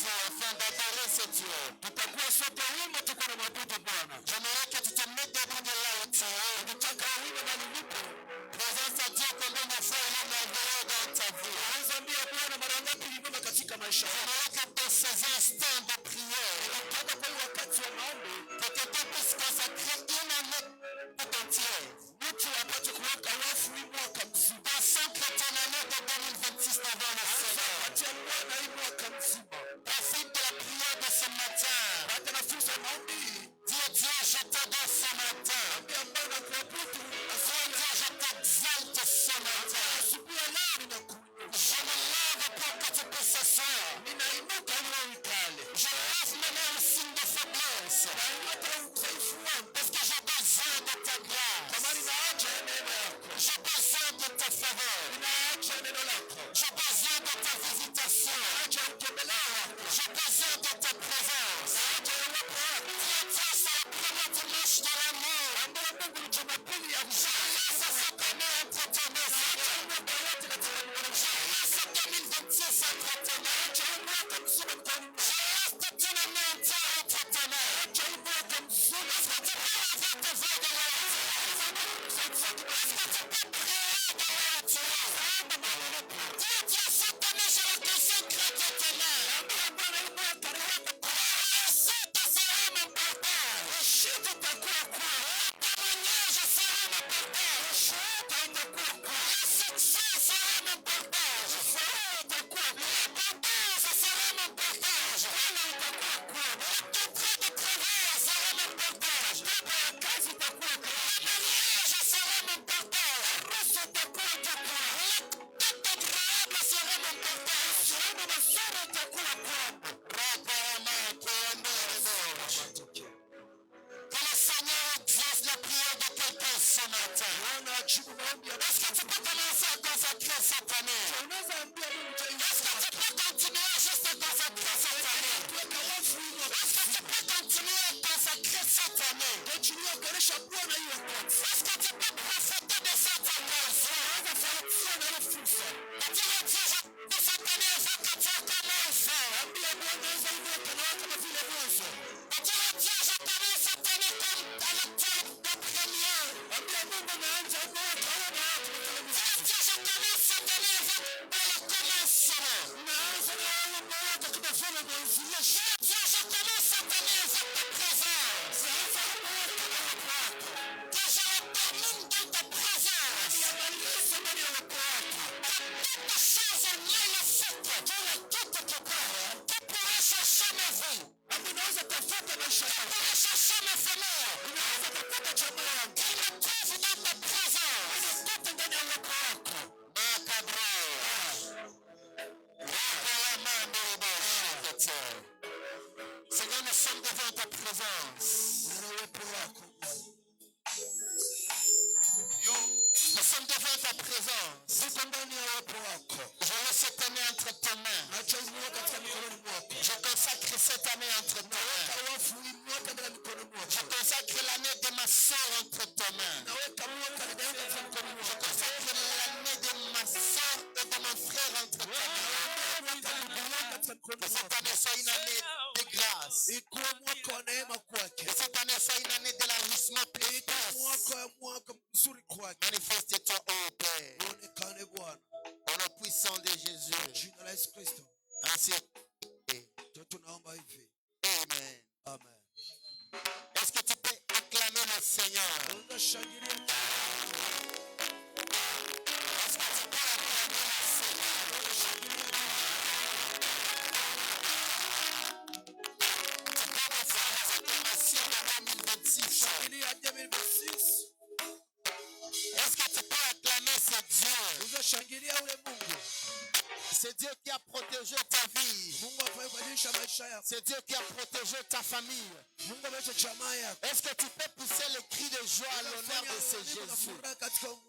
Dieu afin d'adorer ce Dieu. Tutakuwa sote wimbo tuko na mwabudu Bwana. J'aimerais que tu te mettes debout de là où tu es. Nataka wimbo na nilipo. Présence à Dieu combien de fois il est merveilleux dans ta vie. Anzambia Bwana mara ngapi ulimwema katika maisha yako. J'aimerais que dans ces instants de prière, Nataka kwa wakati wa maombi que quelqu'un puisse consacrer une année tout entière. mtu apate kuweka wafu hii mwaka mzima. Consacre ton année de 2026 devant le Seigneur. Patia Bwana hii mwaka mzima. Profite de la prière de ce matin. Pata na fursa ya maombi. Dis Dieu, je t'adore ce matin. Ambia Bwana kuabudu. Dieu, je t'exalte ce matin. Asubuhi ya leo ninakuinua. Je me lève pour que tu puisses s'asseoir. Ninainuka ili uikale. Je lève mes mains au signe de faiblesse. Nainuka udhaifu wangu. Parce que j'ai besoin de ta grâce. Kwa maana ninaacha neema yako. J'ai besoin de ta faveur. Ninaacha neno lako. J'ai besoin de ta visitation. Ninaacha utembeleo wako. J'ai besoin de ta présence. Ninaacha uwepo wako. Dieu, c'est la première dimanche de l'amour. Ambia Mungu ni Jumapili ya Je laisse cette année entre tes mains, Seigneur. mwaka wote katika mikono Je yako. laisse 2026 entre tes mains. Acha huu mwaka mzima mkononi mwako. Je laisse toute une année entière entre tes mains. Acha huu mwaka mzima. Est-ce que tu peux lever tes voix de là où tu es? Est-ce que tu peux prier de là où tu es? Dieu, Dieu, cette année, je la consacre entre tes mains. Ambia Bwana hii mwaka niweke kwa Réussite sera mon partage. ushindi utakuwa kwako. Témoignage sera mon partage. Ushuhuda utakuwa kwako. Le succès sera mon partage. Furaha itakuwa kwako. L'abondance sera mon partage. Hela itakuwa kwako. L'entrée de travail sera mon partage. Baba ya kazi itakuwa kwako. Le mariage sera mon partage. Harusi itakuwa kwako. L'acte agréable sera mon partage. Uhusiano mazuri itakuwa kwako. Que le Seigneur exauce la prière de quelqu'un ce matin. Bwana ajibu maombi ya Est-ce que tu peux commencer à consacrer cette année? unaweza ambia Mungu Est-ce que tu peux continuer juste à consacrer cette année? kuweka wafu hii mwaka. Est-ce que tu peux continuer à consacrer cette année? Tuachilie kuonesha Bwana hiyo wakati. Est-ce que tu peux profiter de cette occasion? Unaweza fanikiwa na hiyo fursa. Et dire Dieu, je de cette année avant que tu commences. Ambia Bwana naweza hivyo kanawa kama vile mwanzo. Et dire Dieu, je commence cette année comme à l'actuel de première. Ambia Mungu naanza mwaka huu na watu Dire Dieu, je commence cette année avant que le commencement. naanza na wewe mwaka kama vile mwanzo. Dire Dieu, je commence cette année avec ta présence. Naanza mwaka na watu wako. Que je le termine dans ta présence. Yamalize ndani ya watu wako. Que toutes choses maléfiques, toutes qui parlent, qui pourraient chercher ma vie, Ambi unaweza tafuta maisha qui yako. pourraient chercher ma famille, Unaweza tafuta jamaa yako. qu'ils me trouvent dans ta présence. Unatoka ndani ya watu wako. Macabre. Seigneur, nous sommes devant ta présence. Na uwepo wako. Nous sommes devant ta présence. Tuko ndani ya uwepo wako. Je laisse cette année entre tes mains. Acha hii mwaka katika mikononi mwako. Je consacre cette année entre tes mains. Naweka wafu hii mwaka ndani ya mikononi mwako. Je consacre l'année de ma soeur entre tes mains. Naweka mwaka ndani ya mikononi Je mwako. consacre l'année de ma soeur et de mon frère entre tes mains. Que cette année soit une année de grâce. Ikuwe mwaka wa neema kwake. Que cette année soit une année d'élargissement précoce. Mwaka mzuri kwake. Manifeste-toi, ô Père, Uonekane Bwana. au nom puissant de Jésus. Jina la Yesu Kristo. Ainsi, Ndio tunaomba hivi. amen. Amen. Est-ce que tu peux acclamer le Seigneur? Unashangilia. Est-ce que tu peux acclamer le Seigneur? Tu peux faire les acclamations de 2026. Shangilia 2026. Est-ce que tu peux acclamer ce Dieu? Unashangilia ule Mungu. C'est Dieu qui a protégé ta vie. Mungu afanye maisha yako. C'est Dieu qui a protégé ta famille. Mungu ameacha jamaa yako. Est-ce que tu peux pousser le cri de joie à l'honneur de ce Jésus? Katika Mungu.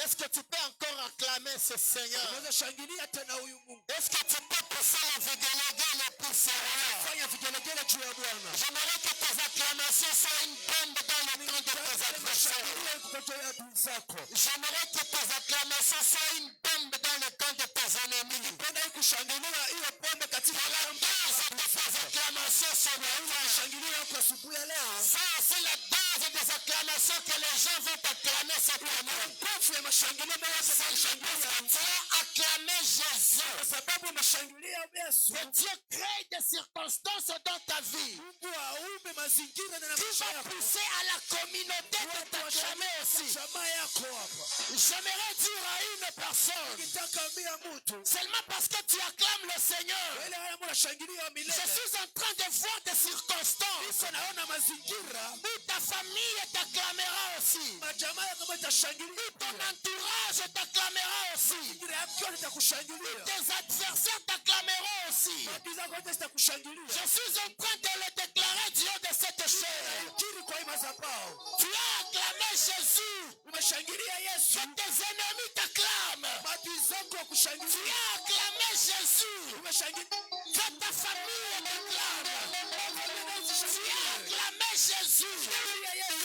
Est-ce que tu peux encore acclamer ce Seigneur? Unaweza shangilia tena huyu Mungu. Est-ce que tu peux pousser le vigelegele pour ce roi? Fanya vigelegele juu ya Bwana. J'aimerais que tes acclamations soient une bombe dans le camp de tes adversaires. Shangilia kutoka adui zako. J'aimerais que tes acclamations soient une bombe dans le camp de tes ennemis. Penda kushangilia hiyo pombe katika à la base de ces acclamations ce matin. shangilio yako asubuhi ya leo. Ça, c'est la base des acclamations que les gens vont acclamer cette année. Nguvu ya mashangilio ambayo watu watashangilia. Tu as acclamé Jésus. Kwa sababu umeshangilia Yesu. Que Dieu crée des circonstances dans ta vie Mungu aumbe mazingira na qui maisha vont yako. pousser à la communauté de t'acclamer aussi. Jamaa yako hapa. J'aimerais dire à une personne, Ukitaka ambia mtu. seulement parce que tu acclames le Seigneur, Wale wale ambao wanashangilia je milele. suis en train de voir des circonstances Niko naona mazingira. où ta famille t'acclamera aussi, Majamaa yako ambayo itashangilia. où ton entourage t'acclamera aussi, Mazingira yako yote itakushangilia. tes adversaires t'acclameront aussi. Adui zako wote zitakushangilia. Je suis en train de le déclarer du haut de cette chaîne. Kiri kwa hii madhabahu. Tu as acclamé Jésus. Umeshangilia Yesu. Que tes ennemis t'acclament. Adui zako Tu wakushangilia. as acclamé Jésus. Umeshangilia. Que ta famille t'acclame. Tu as acclamé Jésus. Shangilia Yesu.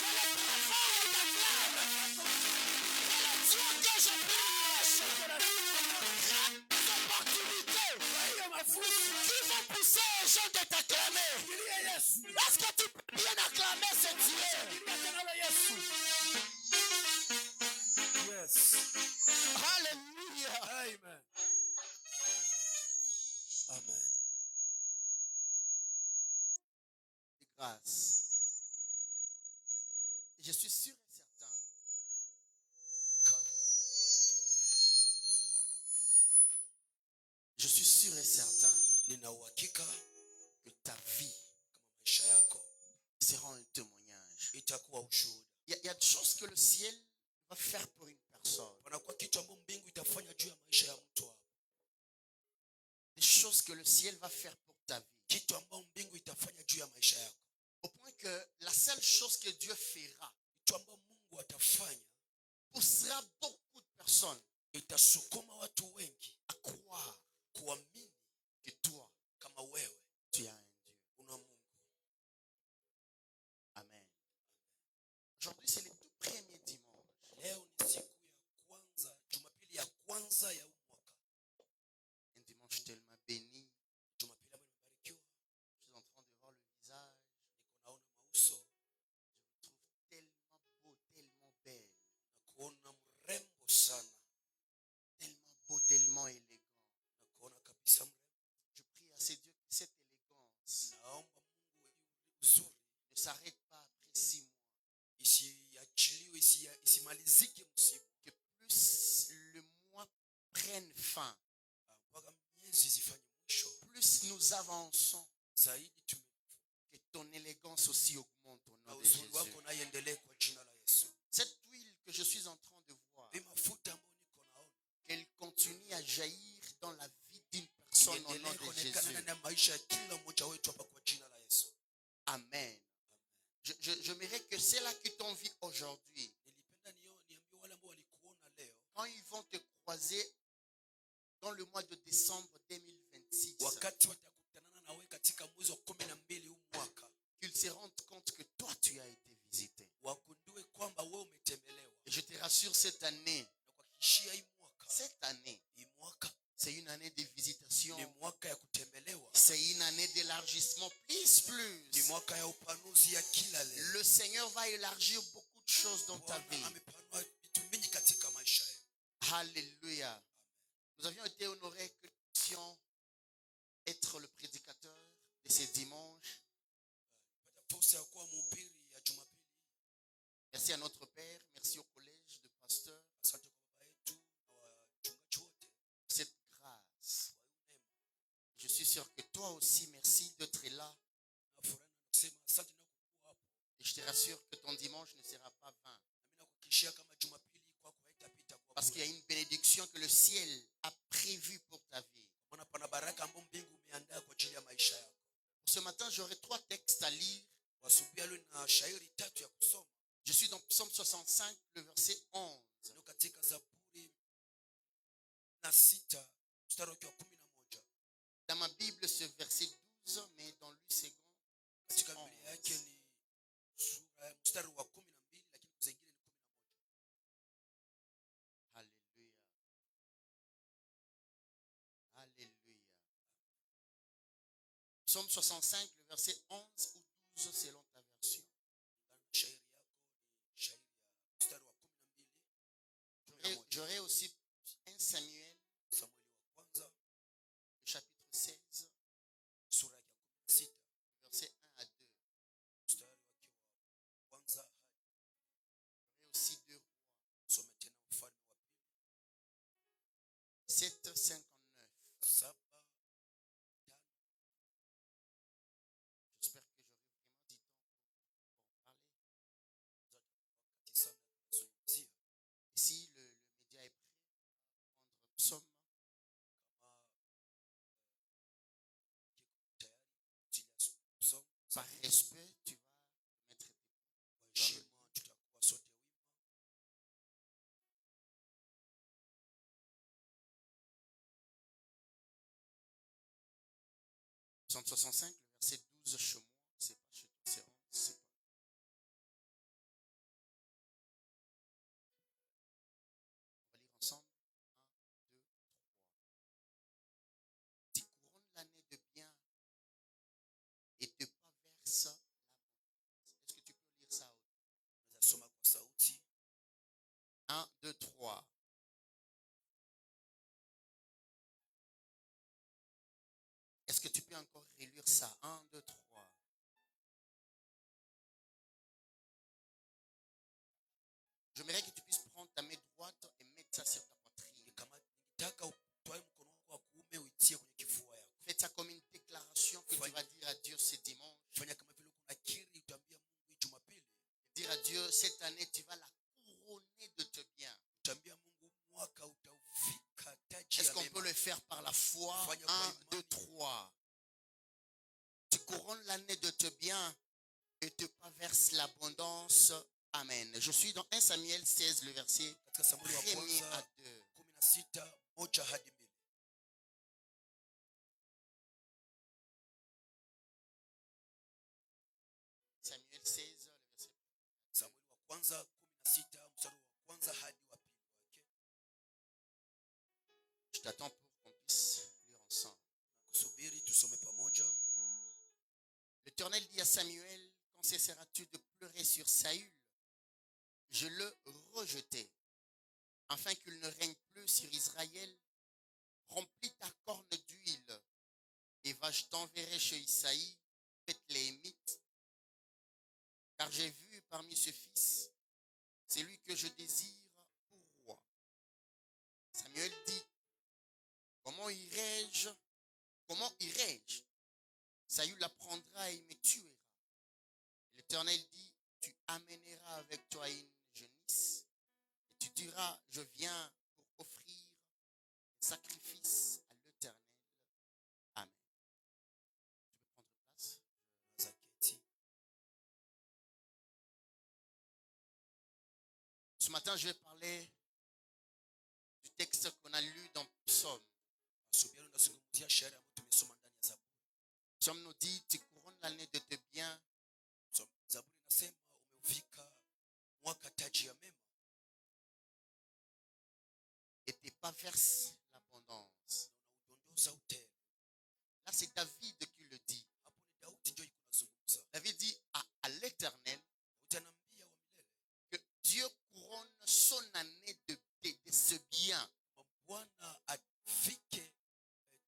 Que le travail t'acclame. Que le Dieu que je prêche crée des opportunités Kwa hiyo mafuta. qui vont pousser les gens de t'acclamer. Shangilia Yesu. Est-ce que tu peux bien acclamer ce Dieu? Shangilia tena la Yesu. Yes. Alléluia. Amen. Amen. Grâce. Je suis sûr et certain je suis sûr et certain Nina uhakika que ta vie kama maisha yako sera un témoignage. itakuwa ushuhuda. Il y a des choses que le ciel va faire pour une personne. Panakuwa kitu ambacho mbingu itafanya juu ya maisha ya mtu hapo. Des choses que le ciel va faire pour ta vie. Kitu ambacho mbingu itafanya juu ya maisha yako. Au point que la seule chose que Dieu fera Kitu ambacho Mungu atafanya poussera beaucoup de personnes itasukuma watu wengi à croire kuamini que toi, kama wewe tu as un Dieu. una Mungu. Amen. Aujourd'hui, c'est le tout premier dimanche. Leo ni siku ya kwanza, Jumapili ya kwanza ya mwaka. Un dimanche tellement béni. Jumapili ambayo imebarikiwa. Je suis en train de voir le visage. Niko naona mauso Je vous trouve tellement beau, tellement belle. na kuona mrembo sana Tellement beau, tellement élégant. na kuona kabisa mrembo. Je prie à ces dieux que cette élégance Naomba Mungu mzuri ne s'arrête pas après 6 mois. isiachiliwe, isimalizike msimu. Que plus le mois prenne fin, Mpaka miezi zifanye mwisho. plus nous avançons, Zaidi que ton élégance aussi augmente au na nom de uzuri Jésus. wako na iendelee kwa jina la Yesu. Cette huile que je suis en train de voir, Hii mafuta ambayo niko naona qu'elle continue à jaillir dans la vie d'une personne au nom iendelee de kuonekana Jésus. ndani ya maisha ya kila mmoja wetu hapa kwa jina la Yesu. Amen. J'aimerais que ceux-là qui t'ont vu aujourd'hui, Nilipenda niambie wale ambao walikuona leo, quand ils vont te croiser dans le mois de décembre 2026, wakati watakutanana na wewe katika mwezi wa 12 huu mwaka, qu'ils se rendent compte que toi tu as été visité. wagundue kwamba wewe umetembelewa. Et je te rassure, cette année, Na kuhakikishia hii mwaka c'est une année de visitation. ni mwaka ya kutembelewa, C'est une année d'élargissement. ni mwaka ya upanuzi ya kila leo. Le Seigneur va élargir beaucoup de choses dans ta Bwana vie. amepanua vitu vingi katika maisha yetu. Alléluia. Nous avions été honorés que nous puissions être le prédicateur de ces dimanches. Pata fursa ya kuwa mhubiri ya Jumapili. Merci à notre Père, merci au collège de pasteurs Asante kwa baba yetu na wachungaji wote pour cette grâce. kwa neema. Je suis sûr que toi aussi, merci d'être là. Na furaha nasema asante na kuwa hapo. Et je te rassure que ton dimanche ne sera pas vain. Na mimi nakuhakikishia kama Jumapili kwako haitapita kwa Parce qu'il y a une bénédiction que le ciel a prévue pour ta vie. maana pana baraka ambayo mbingu umeandaa kwa ajili ya maisha yako. Pour ce matin, j'aurai 3 textes à lire. Asubuhi leo na shairi 3 ya kusoma. Je suis dans Psaume 65, le verset 11. Ndio katika Zaburi na 6 mstari wa 11. Dans ma Bible, ce verset 12, mais dans lui second, Katika Biblia yake ni sura mstari wa 12 lakini zingine ni 11. Alléluia. Alléluia. Psaume 65, le verset 11 ou 12 selon ta version. shairi yako ni shairi ya mstari wa 12. J'aurai aussi 1 Samuel, Samueli wa kwanza le chapitre 16, sura ya 16 verset 1 à 2. mstari wake wa kwanza hadi J'aurai aussi 2 rois, some tena Mfalme wa pili 7:59. 7:5. J'espère que j'aurai vraiment du temps pour en parler. Wakati sana tunazungumzia Et si le média est prêt, on va prendre psaume kama kiko tayari kutia Psalm par respect, tu vas te mettre debout. kwa heshima, tutakuwa sote wima. Psaume 65, le verset 12 chez moi, c'est pas chez toi, c'est 11, c'est pas. On va lire ensemble. 1, 2, 3. Tu couronnes l'année de bien et de pas verse l'abondance. Est-ce que tu peux lire ça? Unaweza soma kwa sauti. 1, 2, 3. Est-ce que tu peux encore relire ça? 1, 2, 3. J'aimerais que tu puisses prendre ta main droite et mettre ça sur ta poitrine. Kama ningetaka utoe mkono wako wa kuume uitie kwenye kifua yako. Fais ça comme une déclaration que tu vas dire à Dieu ce dimanche. Fanya kama vile kuna kiri utaambia Mungu Jumapili. Dire à Dieu, cette année, tu vas la couronner de tes biens. Utaambia Mungu mwaka utaufika taji Est-ce ya qu'on peut mema. le faire par la foi? 1, 2, 3. Tu couronnes l'année de tes biens et te verses l'abondance. Amen. Je suis dans 1 Samuel 16, le verset Katika Samueli wa 1 à kwanza 2. 16 1 hadi 2. Samuel 16, le verset. Samueli wa kwanza 16 mstari wa kwanza hadi wa pili wake. Je t'attends pour qu'on puisse lire ensemble. Kusubiri tusome pamoja. L'Éternel dit à Samuel, quand cesseras-tu de pleurer sur Saül? Je le rejetai, afin qu'il ne règne plus sur Israël. Remplis ta corne d'huile, et va, je t'enverrai chez Isaïe, Bethléemite, car j'ai vu parmi ce fils, celui que je désire pour roi. Samuel dit, comment irai-je? Saül l'apprendra et il me tuera. L'Éternel dit, tu amèneras avec toi une jeunisse, et tu diras, je viens pour offrir un sacrifice à l'Éternel. Amen. Tu peux prendre place. Zaketi. Ce matin, je vais parler du texte qu'on a lu dans Psaume. Asubuhi tunazungumzia shairi ambayo tumesoma ndani ya Zaburi. Psaume nous dit, tu couronnes l'année de tes biens Zaburi inasema umeuvika mwaka taji ya mema et tu pas verses l'abondance. na unaudondoza utele. Là, c'est David qui le dit. Hapo ni Daudi ndio iko nazungumza. David dit à l'Éternel Daudi anaambia wa milele que Dieu couronne son année de ce bien. Bwana avike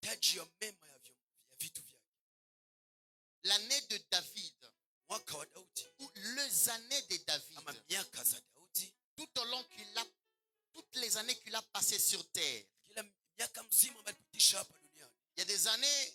taji ya mema ya vitu vyake. L'année de David, Mwaka wa Daudi ou les années de David, ama miaka za Daudi, tout au long toutes les années qu'il a passées sur terre. kila miaka mzima amepitisha hapa duniani. Il y a des années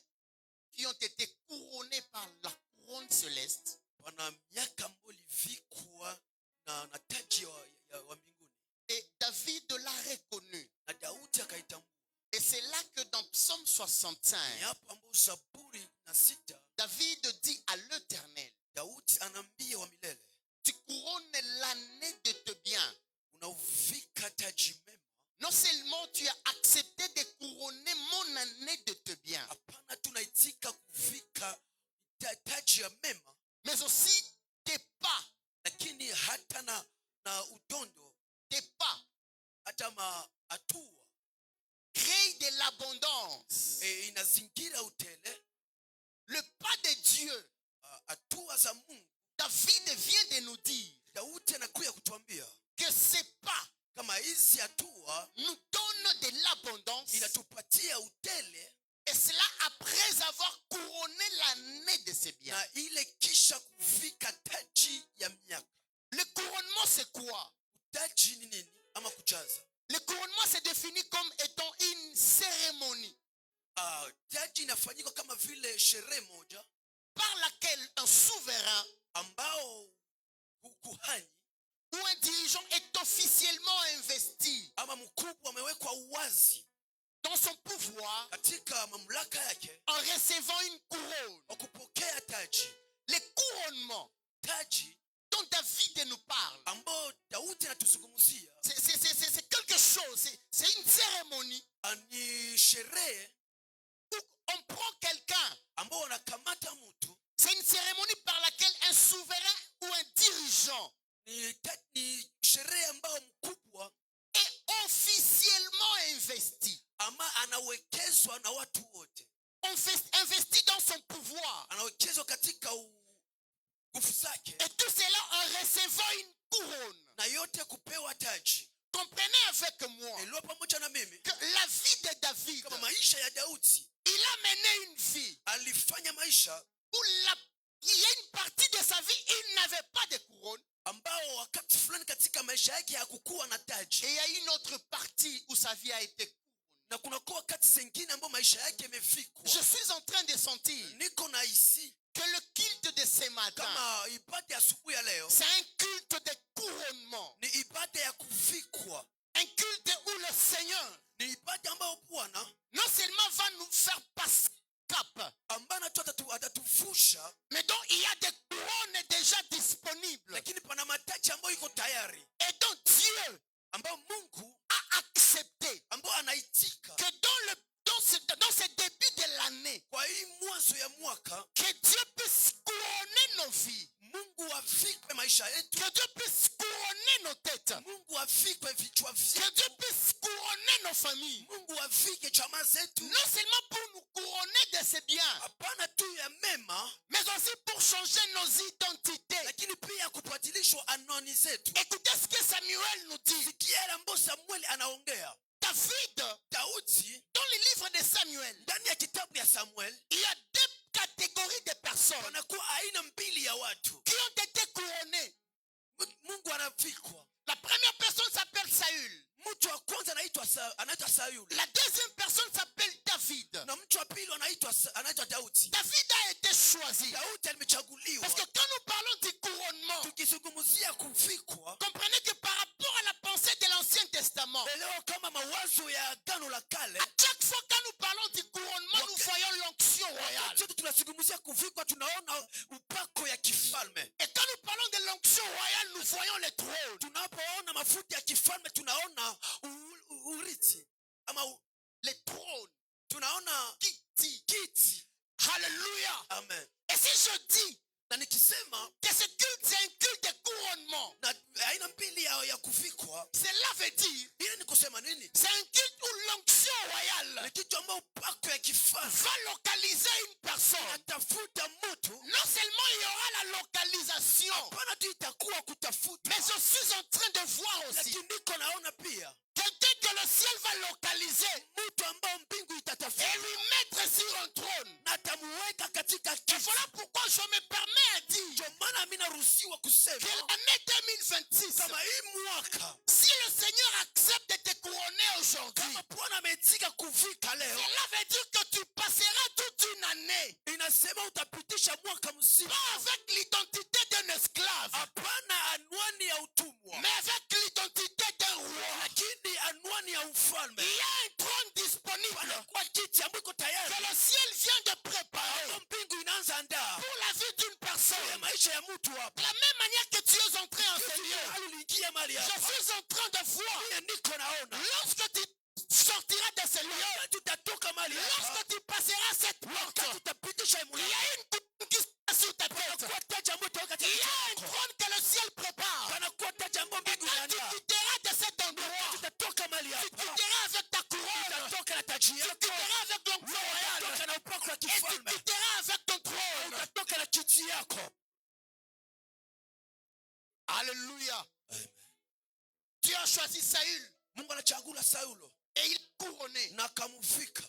qui ont été couronnées par la couronne céleste. Pana miaka ambayo ilivikwa na taji wa mbinguni. Et David l'a reconnu. Na Daudi akaitambua. Et c'est là que dans Psaume 65, Ni hapo ambapo Zaburi 16 David dit à l'Éternel, Daudi anaambia wa milele, tu couronnes l'année de tes biens. unauvika taji mema. Non seulement tu as accepté de couronner mon année de tes biens, Hapana tunaitika kuvika taji ya mema, mais aussi tes pas, lakini hata na udondo, tes pas hata hatua créent de l'abondance. inazingira utele. Le pas tele, Et cela après avoir couronné l'année de ses biens. na ile kisha kufika taji ya miaka. Le couronnement, c'est quoi? Taji ni nini? Ama kujaza. Le couronnement, c'est défini comme étant une cérémonie Taji inafanyika kama vile sherehe moja par laquelle un souverain ambao kuhani ou un dirigeant est officiellement investi ama mkubwa amewekwa uwazi dans son pouvoir katika mamlaka yake en recevant une couronne. wa kupokea taji. Le couronnement Taji dont David nous parle, ambao Daudi anatuzungumzia c'est quelque chose, c'est une cérémonie ni sherehe où on prend quelqu'un. ambao wanakamata mtu. C'est une cérémonie par laquelle un souverain ou un dirigeant Ni sherehe ambao mkubwa est officiellement investi. ama anawekezwa na watu wote, Investi dans son pouvoir. anawekezwa katika nguvu zake, Et tout cela en recevant une couronne. na yote kupewa taji. Comprenez avec moi Elewa pamoja na mimi que la vie de David, kama maisha ya Daudi, il a mené une vie alifanya maisha où il y a une partie de sa vie, il n'avait pas de couronne. ambao wakati fulani katika maisha yake hakukuwa na taji, Et il y a une autre partie où sa vie a été couronnée. na kunakuwa wakati zingine ambao maisha yake yamefikwa. Je suis en train de sentir Niko na hisi que le culte de ce matin, kama ibada ya asubuhi ya leo c'est un culte de couronnement. ni ibada ya kufikwa, Un culte où le Seigneur ni ibada ambayo Bwana non seulement va nous faire passer cap, ambaye atatuvusha, mais dont il y a des couronnes déjà disponibles. lakini pana mataji ambayo iko tayari, Et dont Dieu ambayo Mungu a accepté ambayo anaitika que dans ce début de l'année, kwa hii mwanzo ya mwaka, que Dieu puisse couronner nos vies, Mungu afikwe maisha yetu, que Dieu puisse couronner nos têtes, Mungu afikwe vichwa que vyetu, Dieu puisse couronner nos familles. Mungu afike chama zetu, Non seulement pour nous couronner de ses biens, hapana tu ya mema, mais aussi pour changer nos identités. lakini pia kubadilishwa anwani zetu. Écoutez ce que Samuel nous dit. Sikia yale ambayo Samueli anaongea. Daudi, Dans le livre de Samuel, ndani ya kitabu ya Samuel, il y a deux catégories de personnes panakuwa aina mbili ya watu qui ont été couronnées. Mungu anavikwa. La première personne s'appelle Saül. Mtu wa kwanza anaitwa Sauli, La deuxième personne s'appelle David. na mtu wa pili anaitwa Daudi. David a été choisi. Daudi alimechaguliwa. Parce que quand nous parlons du couronnement, Tukizungumzia kuvikwa, comprenez que par rapport à la pensée de l'Ancien Testament, elewa kama mawazo ya Agano la Kale, à chaque fois quand nous parlons du couronnement, nous voyons l'onction royale. wakati wote tunazungumzia kuvikwa, tunaona upako ya kifalme. Et quand nous parlons de l'onction royale, nous voyons le trône. Tunapoona mafuta ya kifalme, tunaona urithi ama Le trône. tunaona kiti. Alléluia. Amen. Et si je dis Na nikisema que ce culte, c'est un culte de couronnement, na aina mbili ya kuvikwa, cela veut dire ile ni kusema nini? c'est un culte où l'onction royale Ni kitu ambao upako ya kifalme va localiser une personne. atafuta mtu, Non seulement il y aura la localisation, hapana tu itakuwa kutafuta, mais je suis en train de voir aussi lakini niko naona pia quelqu'un que le ciel va localiser mtu ambao mbingu et itatafuta lui mettre sur un trône. na atamuweka katika Et kiti. voilà pourquoi je me permets à dire Ndio maana mimi naruhusiwa que kusema l'année 2026, kama hii mwaka, si le Seigneur accepte de te couronner aujourd'hui, kama Bwana ametika kuvika leo, cela veut dire que tu passeras toute une année inasema utapitisha mwaka mzima, pas avec l'identité d'un esclave, hapana anwani ya utumwa, mais avec l'identité d'un roi. lakini anwani ya ufalme. Il y a un trône disponible Kwa kiti ambayo iko que tayari, le ciel vient de préparer ambayo mbingu inaanza andaa pour la vie d'une ya personne. maisha ya mtu De hapa. la même manière que tu es entré en ce lieu, Aliingia mali je hapa, suis en train de voir, mimi niko naona lorsque tu sortiras de ce lieu, wakati utatoka mali hapa, lorsque tu passeras cette porte, wakati utapitisha il y a une couronne qui sera sur ta tête. kwa taji ambayo utaweka Il y katika a un chako, trône que le ciel prépare. kana kwa taji ambayo mbingu Quand tu inaandaa. quitteras de cet endroit, Utatoka mali tu hapa, quitteras avec ta couronne, utatoka na taji tu yako, quitteras avec l'onction royale, utatoka na upako wa et tu kifalme, quitteras avec ton trône. utatoka na kiti yako. Alléluia. Dieu a choisi Saül Mungu anachagula Saulo et il est couronné. na akamvika.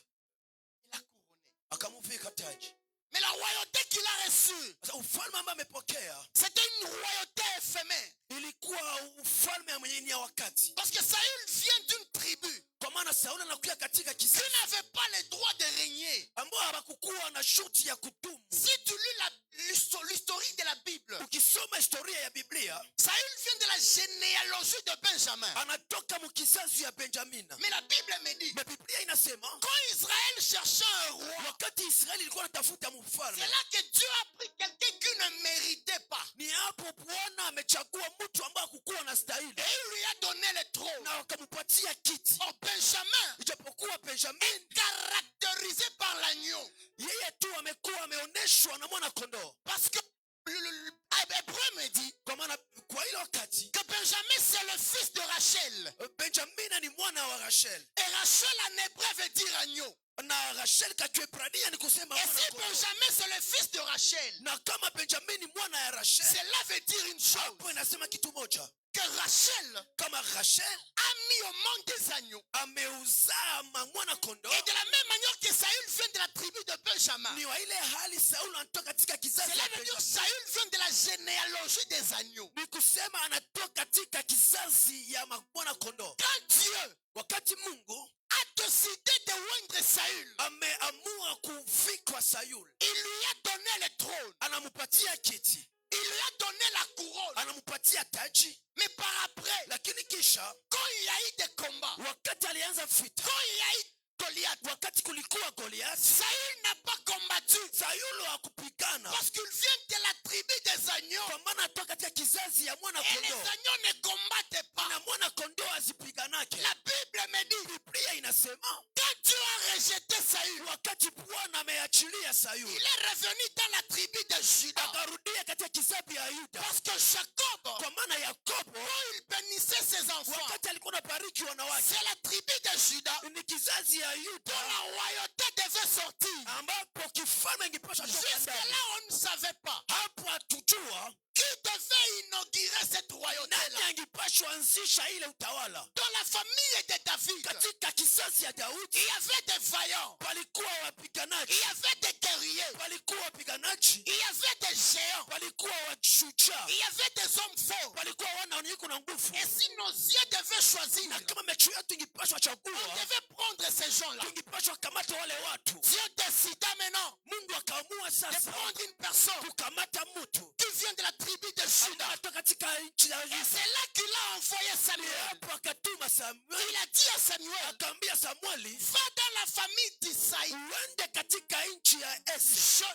taji. Mais la royauté qu'il a reçue, Sasa ufalme ambao amepokea c'était une royauté éphémère. ilikuwa ufalme ya mwenye ni ya wakati. Parce que Saül vient d'une tribu Kwa maana Sauli anakuja katika qui kizazi n'avait pas le droit de régner. ambao hawakukuwa na shuti ya kudumu. Si tu lis l'historique de la Bible, Ukisoma historia ya Biblia, Saül vient de la généalogie de Benjamin. anatoka mkizazi ya Benjamina. Mais la Bible me dit, Na Biblia inasema quand Israël cherchait un roi, wakati Israeli ilikuwa inatafuta c'est mfalme, là que Dieu a pris quelqu'un qui ne méritait pas. ni hapo Bwana amechagua mtu ambaye hakukuwa na stahili Et il lui a donné le trône. na wakampatia kiti. Oh, Benjamin, Ijapokuwa Benjamin caractérisé par l'agneau. yeye tu amekuwa ameoneshwa na mwana kondoo, Parce que l'Hébreu me dit kwa maana kwa ile wakati que Benjamin c'est le fils de Rachel. Benjamina ni mwana wa Rachel, Et Rachel en hébreu veut dire agneau. na Rachel kakiebrania ni kusema Et mwana si kondoo. Benjamin c'est le fils de Rachel, Na kama Benjamin ni mwana ya Rachel, cela veut dire une chose, hapo inasema kitu moja, que Rachel kama Rachel a mis au monde des agneaux. ameuzaa mwana kondoo, Et de la même manière que Saül vient de la tribu de Benjamin, ni wa ile hali Sauli anatoka katika kizazi cela ya veut dire Benjamin. Saül vient de la généalogie des agneaux. Ni kusema anatoka katika kizazi ya mwana kondoo. Quand Dieu Wakati Mungu a décidé de oindre Saül, ameamua kuvikwa Sayuli, il lui a donné le trône, anampatia kiti, il lui a donné la couronne. anampatia taji. Mais par après, Lakini kisha quand il y a eu des combats, wakati alianza vita, quand il y a eu Goliath, wakati kulikuwa Goliath, Saül n'a pas combattu Sayuli hakupigana parce qu'il vient de la tribu des agneaux. kwa maana atoka katika kizazi ya mwana Et les kondoo, agneaux ne combattent pas. na mwana kondoo azipiganake. La Bible me dit, Biblia inasema quand Dieu a rejeté Saül, wakati Bwana ameachilia Sayuli, il est revenu dans la tribu de Juda. akarudia katika kizazi ya Yuda, Parce que Jacob, kwa maana Yakobo quand il bénissait ses enfants, wakati alikuwa anabariki wanawake, c'est la tribu de Juda ni kizazi ya dont Yuda la royauté devait sortir. ambapo kifalme ingepaswa toka ndani. Jusque-là, on ne savait pas Hapo hatujua qui devait inaugurer cette royauté-là. nani angepashwa anzisha ile utawala. Dans la famille de David, Katika kizazi ya Daudi il y avait des vaillants, palikuwa wapiganaji, il y avait des guerriers, palikuwa wapiganaji, il y avait des géants, palikuwa washujaa, il y avait des hommes forts. palikuwa wana wenye kuna nguvu. Et si nos yeux devaient choisir, Na kama mecho yetu ingepashwa on chagua, devait prendre ces gens-là. ingepashwa kamata wale watu. Dieu décida maintenant Mungu akaamua de sasa prendre une personne kukamata mtu qui vient de la tribu de ambaye Juda. anatoka katika nchi ya Et Yuda. c'est là qu'il a envoyé Ni Samuel. hapo akatuma Samueli, Il a dit à Samuel, akaambia Samueli, va dans la famille d'Isaïe. uende katika nchi ya Yese,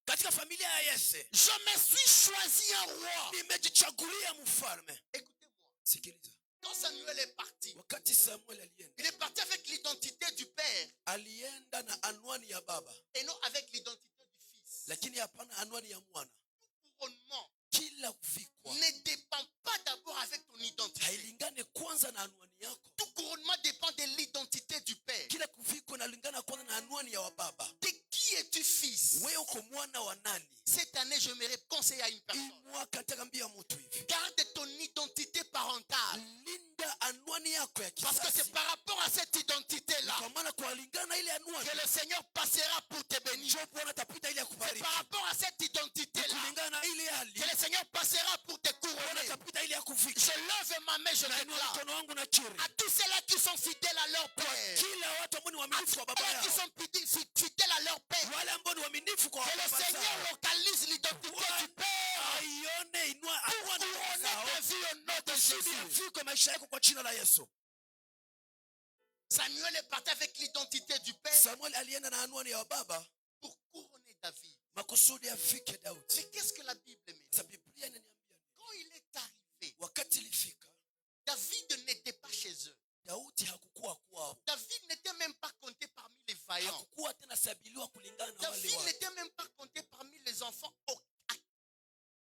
katika familia ya Yese. Je me suis choisi un roi. Nimejichagulia mfalme. Écoutez-moi. Sikiliza, Quand Samuel est parti, wakati Samuel alienda, il est parti avec l'identité du père alienda na anwani ya baba, et non avec l'identité du fils. lakini hapana anwani ya mwana. Couronnement Kila kuvikwa ne dépend pas d'abord avec ton identité. hailingane kwanza na anwani yako. Tout couronnement dépend de l'identité du père. Kila kuvikwa inalingana kwanza na anwani ya wababa. De qui es-tu fils? Wewe uko mwana wa nani? Cette année, je me conseille à une Hii personne. mwaka nataka mbia mtu hivi, Garde ton identité parentale. linda anwani yako ya Parce que kizazi, c'est par rapport à cette identité-là kwa maana kulingana na ile anwani que le Seigneur passera pour te bénir. ndio Bwana atapita ili C'est akubariki. par rapport à cette identité-là Kulingana na ile hali que le Seigneur passera pour te Bwana couronner. atapita ili akuvike. Je lève ma main, je Nainua déclare mkono wangu na kiri à tous ceux-là qui sont fidèles à leur père, kila watu ambao ni à waaminifu tous kwa baba ceux-là qui yao, sont fidèles à leur père, wale ambao ni waaminifu kwa que le baba Seigneur zao, localise l'identité du père aione inua pour anwani couronner zao, ta vie au nom de kusudi Jésus. avike maisha yako kwa jina la Yesu. Samuel est parti avec l'identité du père Samuel alienda na anwani ya baba pour couronner David. makusudi afike Daudi. Mais qu'est-ce que la Bible me dit? Sa Biblia inaniambia Quand il est arrivé, wakati ilifika, David n'était pas chez eux. Daudi hakukuwa kwao, David n'était même pas compté parmi les vaillants. hakukuwa tena sabiliwa kulingana na wale David watu. n'était même pas compté parmi les enfants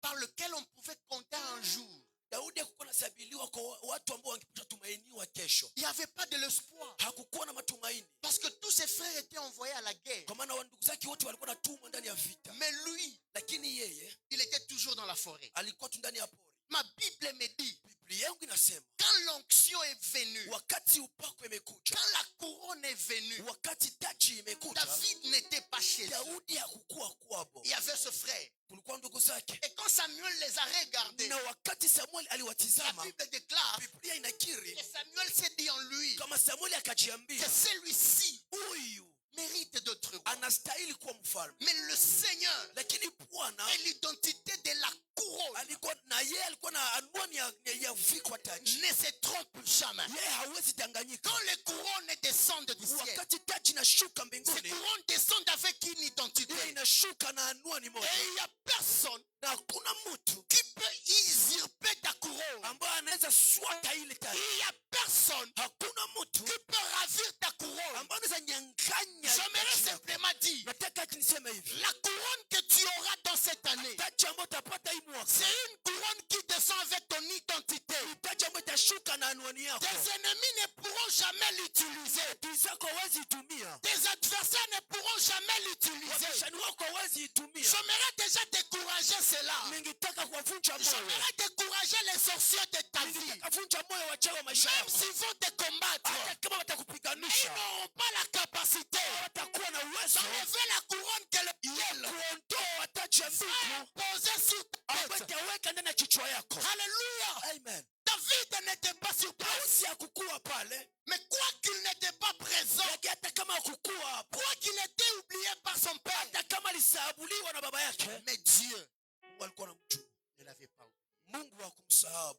par lesquels on pouvait compter un jour. Daudi hakukuwa nasabiliwa kwa watu ambao wangepata tumainiwa kesho. Il n'y avait pas de l'espoir. Hakukuwa na matumaini, Parce que tous ses frères étaient envoyés à la guerre. kwa maana ndugu zake wote walikuwa natumwa ndani ya vita, Mais lui, lakini yeye il était toujours dans la forêt. alikuwa tu ndani ya pori. Ma Bible me dit, Biblia yangu inasema quand l'onction est venue, wakati upako imekuja, quand la couronne est venue, wakati taji imekuja, David n'était pas chez eux. Daudi hakukuwa kwabo. Il y avait ce frère. Kulikuwa ndugu zake. Et quand Samuel les a regardés, Na wakati Samuel la aliwatizama, Bible déclare Biblia inakiri que Samuel s'est dit en lui kama Samuel que akajiambia celui-ci huyu mérite d'être roi. anastahili kuwa mfalme. Mais le Seigneur Lakini Bwana est l'identité de la couronne. alikuwa na yeye alikuwa na anwani ya vikwa taji. Ne se trompe jamais. Yeye hawezi danganyika. Quand les couronnes descendent du ciel, Wakati taji inashuka ces mbinguni, couronnes descendent avec une identité. yeye inashuka na anwani moja. Et il n'y a personne Na hakuna mtu qui peut usurper ta couronne. ambaye anaweza swata ile taji. Il n'y a personne Hakuna mtu qui peut ravir ta couronne. ambaye anaweza nyang'anya. J'aimerais simplement dire, Nataka niseme hivi. la couronne que tu auras dans cette année, Taji ambayo utapata hii mwaka, c'est une couronne qui descend avec ton identité. taji ambayo itashuka na anwani yako. Tes ennemis ne pourront jamais l'utiliser. Adui zako hawezi itumia. Tes adversaires ne pourront jamais l'utiliser. Wapinzani wako hawezi itumia. J'aimerais déjà décourager cela. Ningetaka kuwavunja moyo. J'aimerais décourager les sorciers de ta vie. Ningetaka vunja moyo wachawi wa maisha Même yako. s'ils vont te combattre, Hata kama ils watakupiganisha, n'auront pas la capacité watakuwa na uwezo d'enlever la couronne que le ciel kuondoa taji ya va mbingu imposer sur ta ambayo tête. itaweka ndani ya kichwa yako. Alléluia. Amen. David n'était pas sur place. Daudi hakukuwa pale, Mais quoi qu'il n'était pas présent, lakini hata kama hakukuwa hapo, quoi qu'il était oublié par son père, hata kama alisahabuliwa na baba yake, mais Dieu Mungu alikuwa anamjua. ne l'avait pas oublié. Mungu hakumsahau.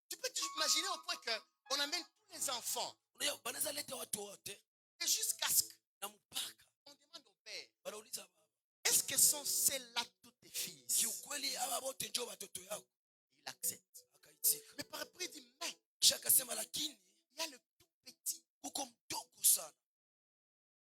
Tu peux t'imaginer au point qu'on amène tous les enfants Unajua banaweza leta watu wote et jusqu'à ce na mpaka qu'on demande au père, wanauliza baba, est-ce que sont celles-là tous tes fils? kiukweli hawa wote ndio watoto yako? Il accepte. Akaitika. Mais par après, il dit, mais Kisha akasema lakini il y a le tout petit. uko mdogo sana.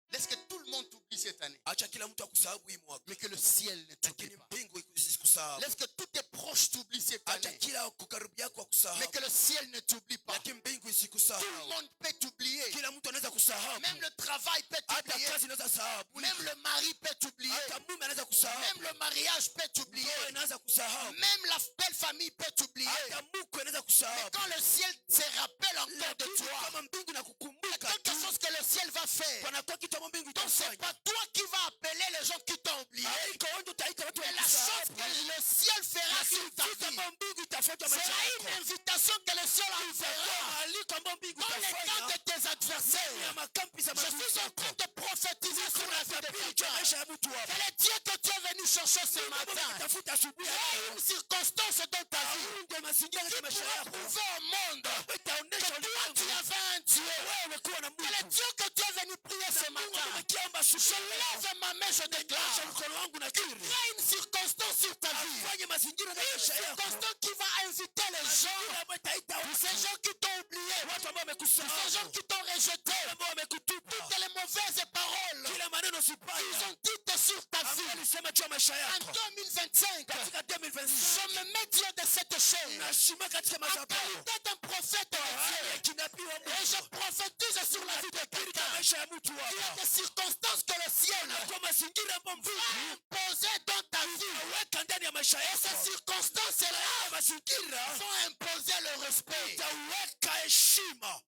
Laisse que tout le monde t'oublie cette année, Acha kila mtu akusahau hii mwaka, mais que le ciel ne t'oublie lakini pas. mbingu isikusahau. Laisse que tous tes proches t'oublient cette Acha année, kila kukaribu yako mais akusahau, que le ciel ne t'oublie pas. lakini mbingu Tout le isikusahau. monde peut t'oublier. Kila mtu anaweza kusahau. Même le travail peut Hata t'oublier. kazi inaweza sahau. Même le mari peut t'oublier. Hata mume anaweza kusahau. Même le mariage peut t'oublier. Ndoa inaweza kusahau. Même la belle famille peut t'oublier. Hata mkwe anaweza Mais kusahau. quand le ciel se rappelle encore de Lakini toi, kama mbingu il y a inakukumbuka quelque tu, chose que le ciel va faire. panakuwa kitu ambacho mbingu Donc c'est itafanya. pas toi qui vas appeler les gens qui t'ont oublié. Haiko wewe ndio utaita watu Mais la chose wakusahau. que le ciel fera sur ta Kitu vie, ambacho mbingu itafanya maisha sera yako. une invitation que le ciel enverra Maaliko ambayo mbingu dans les camps itafanya de tes ya adversaires. makampi za Je maadui suis en zako. train de prophétiser sur la vie de Juu ya quelqu'un. maisha ya mtu hapa. Quel est Dieu que tu es venu chercher ce matin? Tafuta asubuhi Il y a une circonstance dans ta vie ndio mazingira qui ya maisha pourra yako. prouver au monde Itaonesha que toi tu ulimwengu avais un Dieu. wewe umekuwa na Quel est Mungu. Dieu que tu es venu prier ce matin? Umekiomba Je asubuhi. lève ma main, je Nyosha déclare. mkono wangu na Il y kiri. a une circonstance sur ta vie. Fanye mazingira na Une maisha yako. circonstance qui va inviter les gens. Mazingira ambayo itaita Ces watu. gens qui t'ont oublié. Watu ambao Ces wamekusahau. gens qui t'ont rejeté. Ambao wamekutupa. Toutes les mauvaises paroles Kila maneno qu'ils sipaya. ont dites sur ta Ambao vie. alisema juu ya maisha En yako. 2025, Katika je 2025. me mets Dieu de cette chaîne. Nashima katika En madhabahu. qualité d'un prophète de Haya Dieu. kinabii wa Et je Mungu. prophétise sur la vie de Katika quelqu'un. maisha ya mtu Il y a hapa. des circonstances que le ciel Kwa mazingira ambayo va mbingu imposer dans ta vie. weka ndani ya maisha Et ces yako. circonstances-là Mazingira vont imposer le respect. itaweka heshima.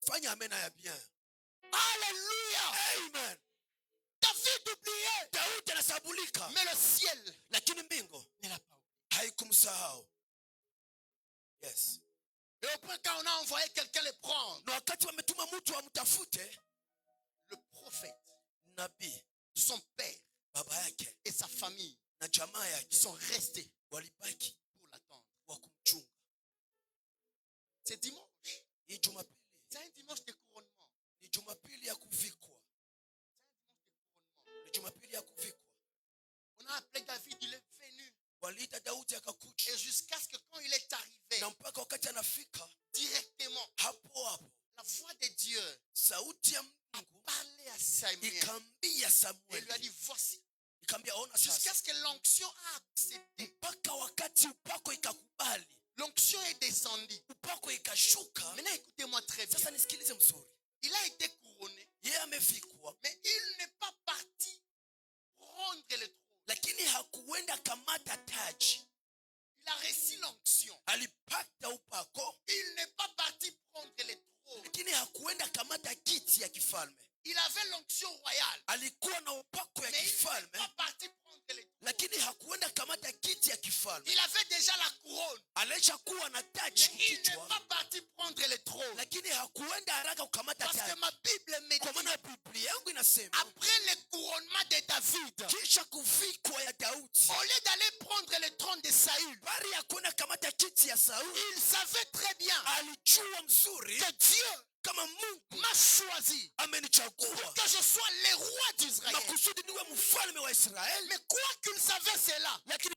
Fanya amena ya bien. Alléluia. Amen. David oublié. Daudi anasabulika, Mais le ciel lakini mbingu ne l'a pas oublié. haikumsahau. Yes. Et au point quand on a envoyé quelqu'un le prendre, Na wakati wametuma mtu amtafute, le prophète, nabii, son père baba yake et sa famille na jamaa yake sont restés walibaki pour l'attendre. wa kumchunga. C'est dimanche. Hii Jumapili C'est un dimanche de couronnement. ni Jumapili ya kuvikwa. Ni Jumapili ya kuvikwa. On a appelé David, il est venu. Waliita Daudi akakuja. Et jusqu'à ce que quand il est arrivé, Na mpaka wakati anafika directement, hapo hapo, la voix de Dieu sauti ya a Mungu parlé à Samuel. ikaambia Et Samuel, lui a dit, voici. ikaambia ona Jusqu'à sasa, ce que l'onction a accepté. mpaka wakati upako ikakubali, L'onction est descendue. upako ikashuka. Maintenant, écoutez-moi très bien. Sasa nisikilize mzuri, Il a été couronné, yeye amevikwa, mais il n'est pas parti prendre le trône. lakini hakuenda kamata taji. Il a reçu l'onction. Alipata upako, Il n'est pas parti prendre le trône. lakini hakuenda kamata kiti ya kifalme. Il avait l'onction royale. alikuwa na upako ya Mais il n'est kifalme, pas parti prendre les trônes. lakini hakuenda kamata kiti ya kifalme. Il avait déjà la couronne. Alishakuwa na taji Mais il n'est kichwa, pas parti prendre les trônes. lakini hakuenda haraka kukamata Parce que taji. ma Bible me Kwa dit, maana Biblia yangu inasema après le couronnement de David, kisha kuvikwa ya Daudi, au lieu d'aller prendre le trône de Saül, bari ya kwenda kamata kiti ya Sauli, il savait très bien alijua mzuri que Dieu kama Mungu m'a choisi amenichagua que je sois le roi na d'Israël. kusudi niwe mfalme wa Israeli. Mais quoi qu'il savait cela, Lakini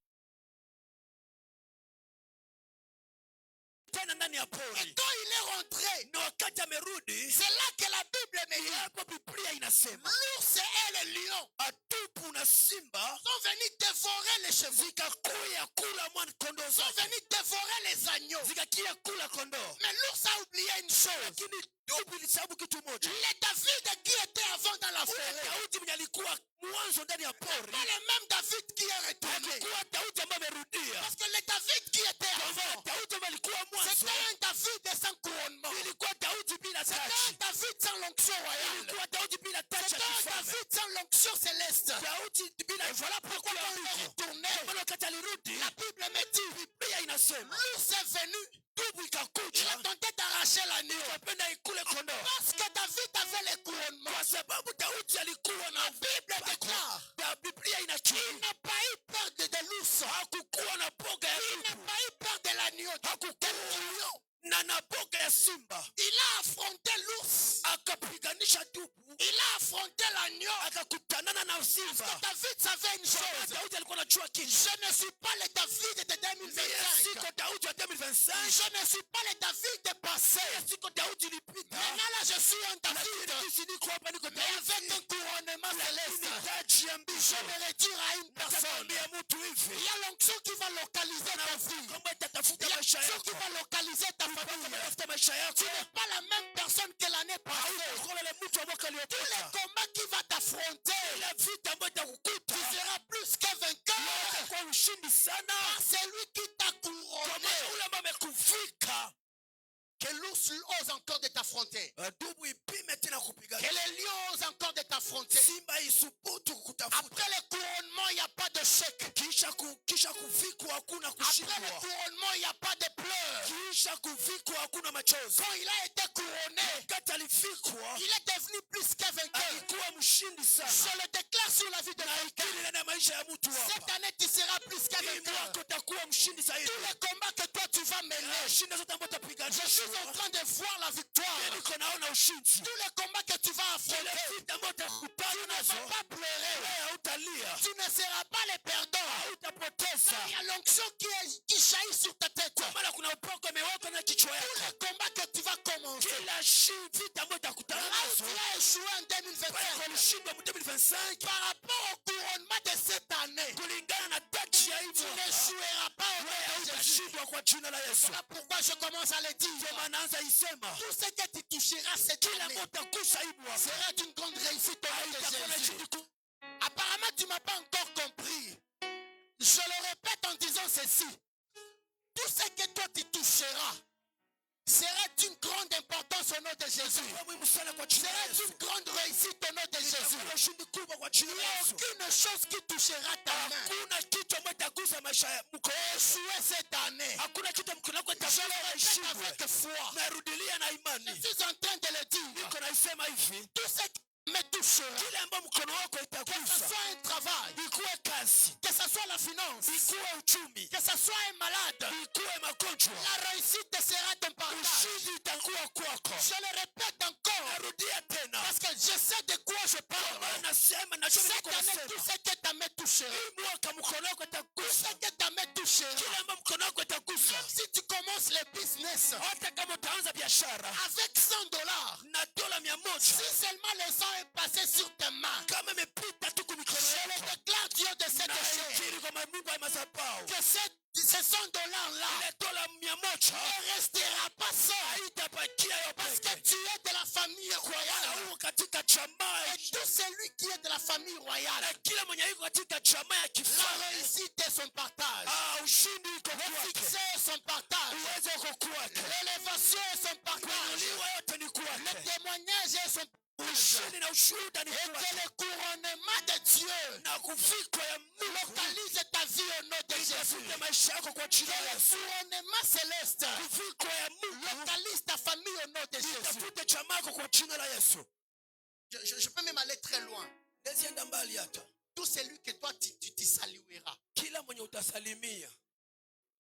tena ndani ya et pori, quand il est rentré, na wakati amerudi, c'est là que la Bible me dit, hapo Biblia inasema l'ours et le lion atupu na simba sont venus dévorer les chevaux, zikakuya kula mwana kondoo sont zote, venus dévorer les agneaux. zikakia kula kondoo. Mais l'ours a oublié une chose. Lakini dubu ilisababu kitu moja, Le David qui était avant dans la ule forêt, Daudi mwenye alikuwa mwanzo ndani ya pori, pas le même David qui est retourné. alikuwa Daudi ambaye amerudia. Parce que le David qui était avant, Daudi ambaye alikuwa mwanzo c'était un David sans couronnement. ilikuwa Daudi bila C'était un taji, David sans l'onction royale. ilikuwa Daudi bila taji C'était ya un kifalme, David sans l'onction céleste. Daudi bila. Voilà pourquoi Quand il est Daudi, retourné, maana wakati alirudi, la Bible me dit, Biblia inasema l'ours est venu, dubu il ikakuja a tenté d'arracher l'agneau. ikapenda ikule kondoo, Parce que David avait le couronnement. kwa sababu Daudi alikuwa na La Bible déclare, na Biblia il inakiri n'a pas eu peur de l'ours. hakukuwa na boga ya Il n'a dubu, pas eu peur de l'agneau. hakukuwa na boga ya simba. Il a affronté l'ours. Akapiganisha dubu, Il a affronté l'agneau. akakutanana na simba. David savait une chose. Daudi alikuwa anajua kitu. Je ne suis pas le David de 2025. Siko Daudi wa 2025, Je ne suis pas le David de passé. siko Daudi ilipita. Maintenant là, je suis un David. Lakini sisi niko hapa, niko Mais avec un couronnement céleste. Lakini taji ya mbisho. Je vais le dire à une personne. Nakwambia mtu Il hivi, y a l'onction qui va localiser ta vie. kama Il itatafuta y a maisha l'onction qui yako, va localiser ta famille. tafuta maisha yako, Tu n'es pas la même personne que l'année passée. kwa wale mtu wa mwaka Tous les uliopita, combats qui va t'affronter, ile vita ambayo itakukuta tu seras plus que vainqueur. kwa ushindi sana, Par celui qui t'a kwa couronné. maana ule ambaye amekuvika. Que l'ours ose encore de t'affronter. Dubu ipime tena Que kupigana, le lion ose encore de t'affronter. simba isubutu kukutafuta. Après le couronnement, il n'y a pas de chèque. Kisha kuvikwa hakuna Après le kushindwa, couronnement, il n'y a pas de pleurs. kisha kuvikwa hakuna machozi. Quand il a été couronné, Wakati alifikwa il est devenu plus que vainqueur. alikuwa mshindi sana. Je le déclare sur la vie de quelqu'un. Lakini ndani ya maisha ya mtu Cette hapa, année, tu seras plus que hii vainqueur. mwaka utakuwa mshindi zaidi. Tous les combats que toi tu vas mener, Shinda zote ambazo je utapiganisha, suis en train de voir la victoire. niko naona ushindi. Tous les combats que tu vas Ile affronter, vita ambayo utakutana tu ne nazo, vas pas pleurer. wewe hautalia, Tu ne seras pas le perdant. hautapoteza, Il y a l'onction qui jaillit sur ta tête. maana kuna upako umewekwa na kichwa Tous yako. les combats que tu vas commencer, Kila vita ambayo utakutana là où nazo, tu as échoué en kwa 2025, ushindi wa 2025, par rapport au couronnement de cette année, kulingana na taji ya hii tu mwaka, n'échoueras pas au nom wewe de Jésus. utashindwa kwa jina la Yesu. Voilà pourquoi je commence à le Ndio dire. maana naanza isema, Tout ce que tu toucheras cette kila année ambayo utagusa hii mwaka sera une grande réussite au nom itakuwa na de Jésus. ushindi kuu. Apparemment, tu ne m'as pas encore compris. Je le répète en disant ceci. Tout ce que toi tu toucheras sera d'une grande importance au nom de Jésus. Kwa muhimu sana kwa jina la Sera Yesu. d'une grande réussite au nom de Jésus. Itakuwa na ushindi kubwa kwa Il jina n'y la a Yesu. aucune chose qui touchera ta main. Hakuna kitu ambacho itagusa maisha ya mko. Échouer cette année. Hakuna kitu mkono wako Je le itagusa répète ishindwe. avec foi. Narudilia na Je imani. suis en train de le dire. Niko naisema hivi, Tout ce qui me touchera, kile ambacho mkono wako que ce itagusa, soit un travail, ikuwe kazi, que ce soit la finance, ikuwe uchumi, que ce soit un malade, ikuwe magonjwa, la réussite sera ton partage. ushindi itakuwa kwako. Je le répète encore. Narudia tena, Parce que je sais de quoi je parle. maana nasema najua Cette niko année, tout nasema. ce que ta main touchera, Hii mwaka mkono wako tout itagusa, ce que ta main touchera, kile ambacho mkono wako itagusa. même si tu commences le business Hata kama utaanza biashara avec $100, na dola 100, si seulement le sang est passé sur tes mains, kama imepita tu kwa mikono je le yako, déclare Dieu de cette chair, naikiri kwa Mungu wa madhabahu, que ces $100-là ile dola 100 ne restera pas seul, haitabakia yo parce que peke. tu es de la famille Maana royale. uko katika jamaa, Et tout celui qui est de la famille royale, na kila mwenye yuko katika jamaa ya la kifalme, réussite est son partage, ushindi uko le kwake, succès est son partage, uwezo uko kwake, l'élévation est son partage, kuinuliwa yote ni le kwake, témoignage est son ushindi na ushuhuda ni Et que le couronnement de Dieu na kuvikwa ya Mungu localise ta vie au nom de Jésus. itafute maisha yako kwa Que jina la le Yesu. couronnement céleste Kuvikwa ya Mungu localise ta famille au nom de Jésus. itafute chama yako kwa jina la Yesu. Je peux même aller très loin. Nesienda mbali hata. Tout celui que toi tu te salueras. Kila mwenye utasalimia,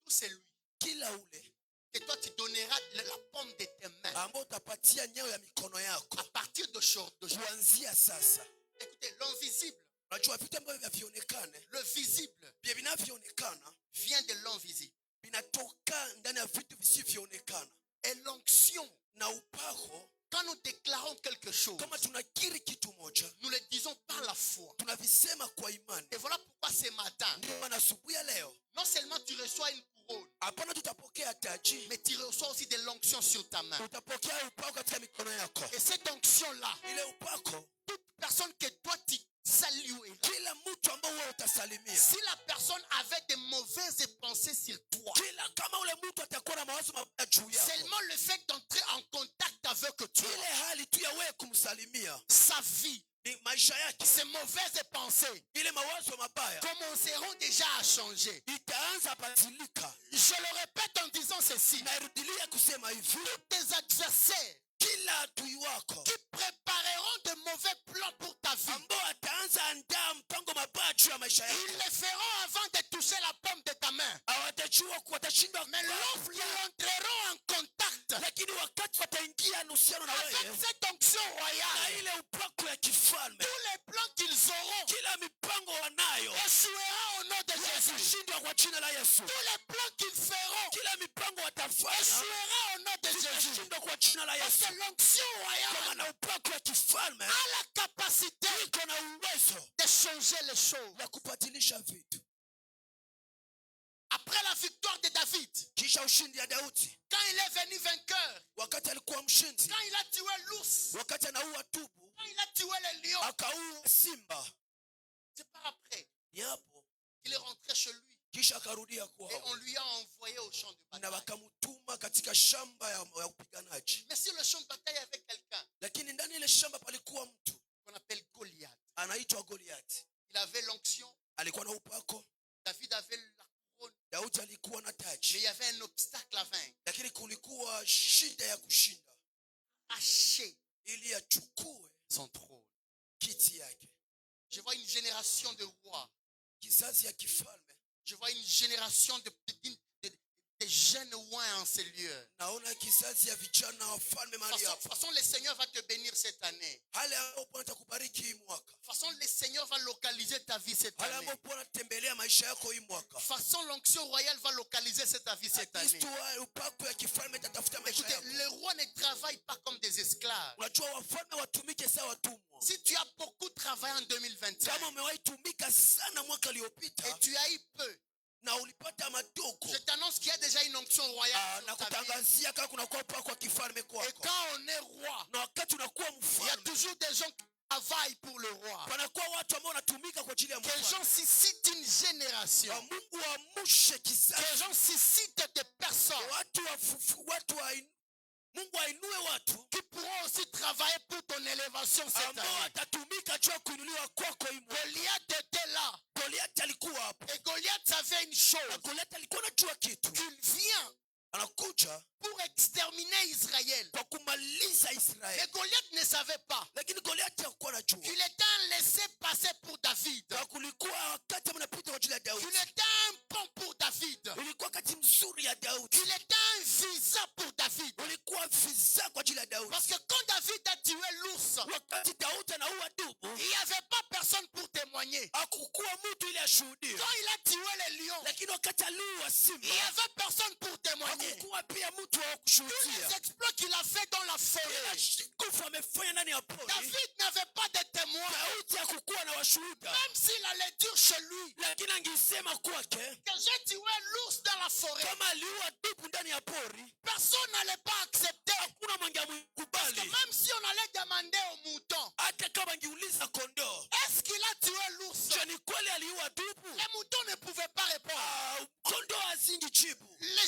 Tout celui kila ule que toi tu donneras la paume de tes mains. ambao utapatia nyao ya mikono yako À partir d'aujourd'hui. kuanzia sasa. Écoutez, l'invisible, Unajua vitu ambavyo havionekane, le visible vile vinavyoonekana vient de l'invisible. vinatoka ndani ya vitu visivyoonekana. Et l'onction, Na upako, quand nous déclarons quelque chose, kama tunakiri kitu moja, nous le disons par la foi. tunavisema kwa imani. Et voilà pourquoi ce matin, Ndio maana asubuhi ya leo non seulement tu reçois une couronne, hapana tutapokea taji, mais tu reçois aussi de l'onction sur ta main. utapokea upako katika mikono yako. Et cette onction-là, Ile upako, toute personne que toi tu salueras, kila mtu ambao wewe utasalimia, si la personne avait de mauvaises pensées sur toi, kila kama ule mtu atakuwa na mawazo mabaya juu yako, seulement le fait d'entrer en contact avec toi, ile hali tu ya wewe kumsalimia, sa vie, ni maisha yake, ces mauvaises pensées ile mawazo mabaya commenceront déjà à changer. itaanza badilika. Je le répète en disant ceci. Nairudilia kusema hivi, Tes adversaires kila adui wako qui prépareront de mauvais plans pour ta vie, ambao ataanza andaa mpango mabaya juu ya maisha ils yako, le feront avant de toucher la paume de ta main. hawatajua watashindwa, Mais lorsqu'ils entreront en contact lakini wakati wataingia uhusiano na avec wewe cette onction na royale, ile upako ya kifalme, tous les plans qu'ils auront kila mipango wanayo échouera au nom de Jésus. yatashindwa kwa jina la Yesu. Tous les plans qu'ils feront Kila mipango watafanya échouera au nom de Jésus. itashindwa kwa jina la Parce Yesu. que l'onction Kwa royale maana upako ya kifalme a la capacité iko na uwezo de changer les choses. ya kubadilisha vitu. Après la victoire de David, Kisha ushindi ya Daudi, quand il est venu vainqueur, wakati alikuwa mshinzi, quand il a tué l'ours, wakati anaua tubu, quand il a tué le lion, akaua simba, c'est par après ni hapo qu'il est rentré chez lui kisha akarudia et kwao on lui a envoyé au champ de na bataille. wakamtuma katika shamba ya upiganaji. Mais sur le champ de bataille, il y avait quelqu'un Lakini ndani ile shamba palikuwa mtu qu'on appelle Goliath. anaitwa Goliathi. Il avait l'onction, Alikuwa na upako, David avait la couronne, Daudi alikuwa na mais il taji, y avait un obstacle à vaincre. lakini kulikuwa shida ya kushinda Haché ili achukue son trône. kiti yake. Je vois une génération de rois. Kizazi ya kifalme, Je vois une génération de jeunes rois en ces lieux. naona kizazi ya vijana wafalme De mahali toute hapa. façon, le Seigneur va te bénir cette année. Hali ambapo Bwana atakubariki hii mwaka, De toute façon, le Seigneur va localiser ta vie cette hali année. ambapo Bwana atatembelea maisha yako hii De mwaka. toute façon, l'onction royale va localiser ta vie cette année. Kristo wa upako ya kifalme itatafuta maisha Écoutez, yako. les rois ne travaillent pas comme des esclaves. Unajua wafalme watumike sawa watumwa. Si tu as beaucoup travaillé en 2021 Kama umewahi tumika sana mwaka et uliopita tu as eu peu, na ulipata madogo, je t'annonce qu'il y a déjà une onction royale na sur ta vie. kutangazia kama kunakuwa upako wa kifalme Et kwako. quand on est roi, Na wakati unakuwa il y a mfalme, toujours des gens qui travaillent pour le roi. panakuwa watu ambao wanatumika kwa ajili ya Que les mfalme. gens suscitent une génération. Wa Mungu amushe Que kizazi. les gens suscitent des personnes Mungu ainue watu qui pourront aussi travailler pour ton élévation cette ambao année. watatumika juu ya kuinuliwa kwako hii mwaka. Goliath était là. Goliathi alikuwa hapo. Et Goliath savait une chose. Na Goliathi alikuwa anajua kitu. Qu'il vient Anakuja pour exterminer Israël. kwa kumaliza Mais Israeli. Goliath ne savait pas Lakini Goliathi hakuwa anajua. qu'il était un laissé-passer pour David. Na kulikuwa wakati mnapita kwa ajili ya Daudi. Qu'il était un pont pour David. Ulikuwa wakati mzuri ya Daudi. Qu'il était un visa pour David. Ulikuwa visa kwa ajili ya Daudi. Parce que quand David a tué l'ours, Wakati Daudi anaua dubu, il n'y avait pas personne pour témoigner. hakukuwa mtu ili ashuhudie. Quand il a tué les lions, Lakini wakati aliua il simba, n'y avait personne pour témoigner. hakukuwa pia mtu wa Tous les kushuhudia. exploits qu'il a fait dans la forêt, Kufa amefanya ndani ya pori. David n'avait pas de témoins. Daudi hakukuwa na washuhuda. Même s'il allait dire chez lui Lakini angesema kwake que j'ai tué l'ours dans la forêt, kama aliua dubu ndani ya pori, personne n'allait pas accepter. hakuna mwenye Parce que amkubali. même si on allait demander au mouton, Hata kama angeuliza kondoo, est-ce qu'il a tué l'ours? je ni kweli aliua dubu? Les moutons ne pouvaient pas répondre. Kondoo hazingi jibu. Le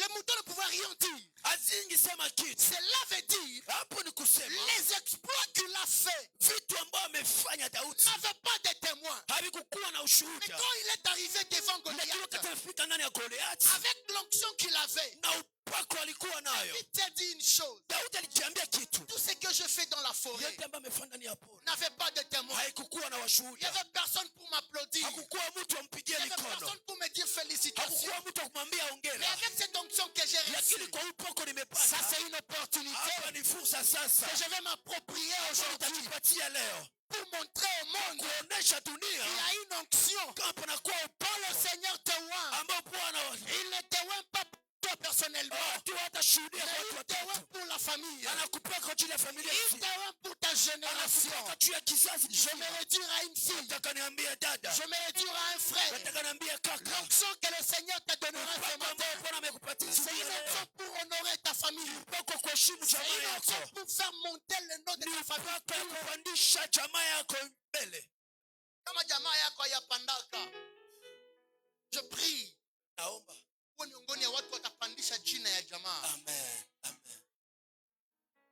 Le mouton ne pouvait rien dire. azingisema kitu. Cela veut dire Hapo ni kusema les exploits qu'il a fait vitu ambavyo amefanya Daudi n'avaient pas de témoins. havikukuwa na Mais ushuhuda. quand il est arrivé devant Lakini Goliath, wakati amefika ndani ya Goliati avec l'onction qu'il avait, na upako alikuwa nayo, il t'a dit une chose. Daudi alijiambia kitu. Tout ce que je fais dans la forêt Yote ambayo amefanya ndani ya pori n'avait pas de témoins. haikukuwa na Il n'y washuhuda. avait personne pour m'applaudir. Hakukuwa mtu Il ampigie n'y avait mikono. personne pour me dire félicitations. Hakukuwa mtu akumwambia Mais hongera. avec cette onction que j'ai Lakini reçue, kwa upako ça nimepata, c'est une opportunité hapa ni fursa sasa que je vais m'approprier aujourd'hui nitajipatia leo pour montrer au monde kuonesha qu'il dunia y a une onction. kama panakuwa Quand upako le Seigneur te oint, ambao Bwana il ne te oint pas pour toi personnellement, watu watashuhudia mais kwa watu il te oint watatu. pour la famille. Anakupea kwa ajili ya familia Il nzima. te oint pour ta génération. Anakupea juu ya kizazi Je kizima. me retire à une fille. Nataka niambie dada, Je me retire à un frère. nataka niambie kaka, L'onction que le Seigneur te donnera ce upako ambao matin, Bwana amekupatia c'est siku une ya leo. onction pour honorer ta famille. Upako kuheshimu C'est jamaa une yako. onction pour faire monter le nom de ta famille. Upako ya kupandisha jamaa yako mbele. Kama jamaa yako hayapandaka, je prie Naomba. uwe miongoni ya watu watapandisha jina ya jamaa. Amen. Amen.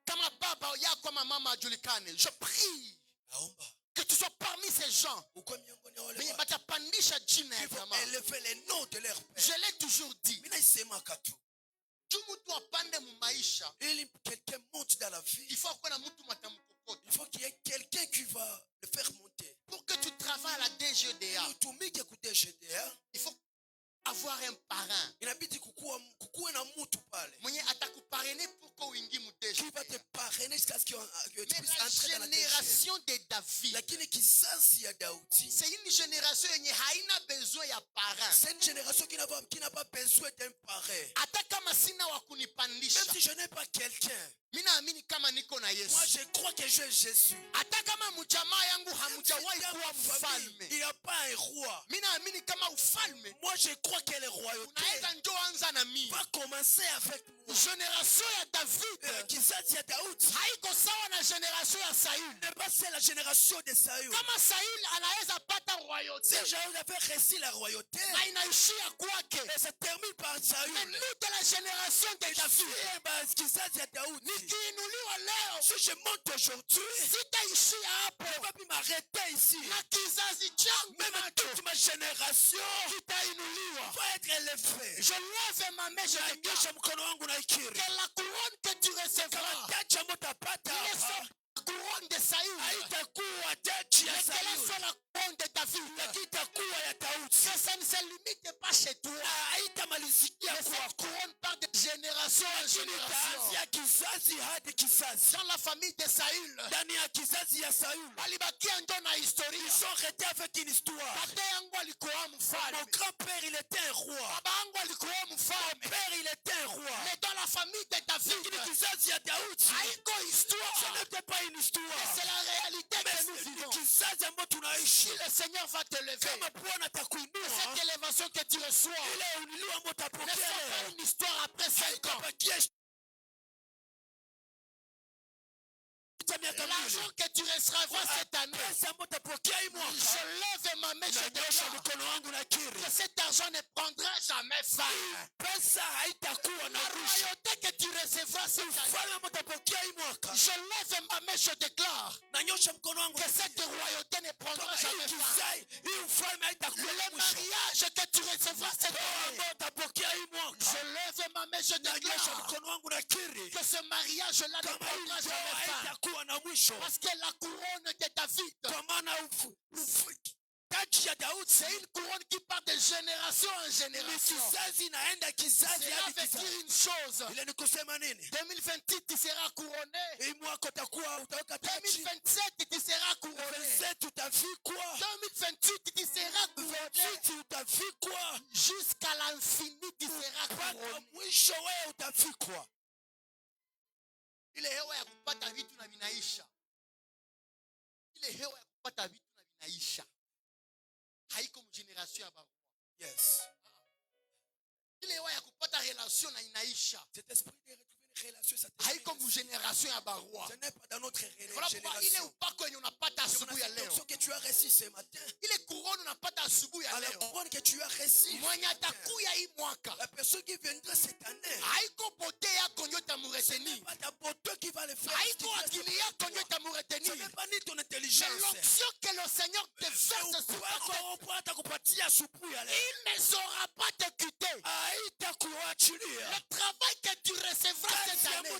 Kama baba yako ama mama ajulikane, je prie Naomba. que tu sois parmi ces gens Uko miongoni ya wale wenye watu batapandisha jina ya qui vont jamaa. élever les noms de leur père. Je l'ai toujours dit, Mimi naisema katu. juu mtu apande mu maisha, Ili quelqu'un monte dans la vie, il faut kuwa na mtu matamkokota. il faut qu'il y ait quelqu'un qui va le faire monter. Pour que tu travailles à la DGDA, Utumike kudeshedea, il faut avoir un parrain inabidi kukuwe na mtu pale mwenye atakuparrainer pour que uingie mu qui va te DGDA. parrainer jusqu'à ce que tu Mais puisses la entrer dans la DG. génération de David, Lakini kizazi ya Daudi, c'est une génération yenye haina besoin ya parrain. c'est une génération qui n'a pas besoin d'un parrain. Hata kama sina wa kunipandisha, Même si je n'ai pas quelqu'un, mimi naamini kama niko na moi Yesu. je crois que j'ai Jésus. Hata kama mjamaa yangu Même hamujawahi si dans kuwa ma famille, mfalme, il n'y a pas un roi. mimi naamini kama ufalme Moi je crois que les royautés unaweza njoo anza na mimi. va commencer avec moi. Generation ya David Kizazi ya Daudi haiko sawa na generation ya Saül. n'est pas c'est la génération de Saül. Kama Saül anaweza pata royauté Si Saül avait réussi la royauté, na inaishia kwake, et ça termine par mais Saül. nous de la génération de David Kizazi ya Daudi, nikiinuliwa leo si je monte aujourd'hui, sitaishia je hapo, ne vais pas pu m'arrêter ici. na kizazi changu Même nacho toute ma génération kitainuliwa. va être élevée. Je lève ma main, je déclare Nyosha mkono wangu na ikiri. que la couronne que tu recevras, Taji ambayo utapata ne hapa sera pas la couronne de Saül, haitakuwa taji ya mais qu'elle Sayuni, soit la couronne de David. lakini itakuwa ya Daudi. Que ça ne se limite pas chez toi, Na haitamalizikia mais cette kwako. couronne part de génération en génération. Itaanzia kizazi hadi kizazi. Dans la famille de Saül, Ndani ya kizazi ya Sayuni, walibakia ndo na historia. ils sont restés avec une histoire. Tate yangu alikuwa Mon mfalme, grand-père, il était un roi. baba yangu alikuwa Mon mfalme, père, il était un roi. mais dans la famille de Lakini David, kizazi ya Daudi, haiko ce histoire, n'était pas une histoire. c'est la réalité Mais que nous c'est vivons. kizazi ambayo tunaishi. Si le Seigneur va te lever, Kama Bwana atakuinua, cette élévation que tu reçois ile uinuliwa ambayo ne utapokea sera pas leo, une histoire après 5 ans. haitabakia miaka L'argent mbili. que tu recevras cette année, Pesa ambayo utapokea hii mwaka, je lève ma main, je nanyosha déclare mkono wangu na kiri. que cet argent ne prendra jamais fin. Pesa haitakuwa na La rushwa. royauté que tu recevras cette année, Ufalme ambao utapokea hii mwaka, je lève ma main, je déclare nanyosha mkono wangu que cette royauté ne prendra kama jamais hii fin. kizazi, hii ufalme haitakuwa na Le mwisho. mariage que tu recevras cette Ndoa année, ambayo utapokea hii mwaka, je lève ma main, je nanyosha déclare mkono wangu na kiri que ce mariage-là ne kama hii prendra ndoa jamais fin. haitakuwa na mwisho. Parce que la couronne de David, Kwa maana taji ya Daudi c'est une couronne qui part de génération en ni génération. kizazi inaenda kizazi Cela hadi veut dire kizazi. une chose. Ile ni kusema nini? 2028, tu seras couronné. Hii mwaka utaweka taji. 2027, tu seras couronné. 27 utavikwa. 2028, tu seras couronné. 28 utavikwa. Jusqu'à l'infini, tu seras Mpaka couronné. mwisho wewe utavikwa. Ile hewa ya kupata vitu na vinaisha. Ile hewa ya kupata vitu na vinaisha. Haiko mgeneration ya barua. Yes. Ile hewa ya kupata relation na inaisha. Cet esprit de retrouver relation, ça haiko mu génération ya baroi. ce n'est pas dans notre Voilà pourquoi ile génération. upako yenye unapata asubuhi ya leo, Ce que tu as reçu ce matin, ile couronne unapata asubuhi ya à la leo, couronne que tu as reçue, mwenye atakuya hii mwaka la personne qui viendra cette année, haiko bote yako ndio ce itamuretenir, n'est pas ta beauté qui va le faire. haiko akili yako ndio Ce itamuretenir, n'est pas ni ton mais intelligence. l'onction que le Seigneur te verse sur ta tête, il ne saura pas te quitter. Le travail que tu recevras cette année,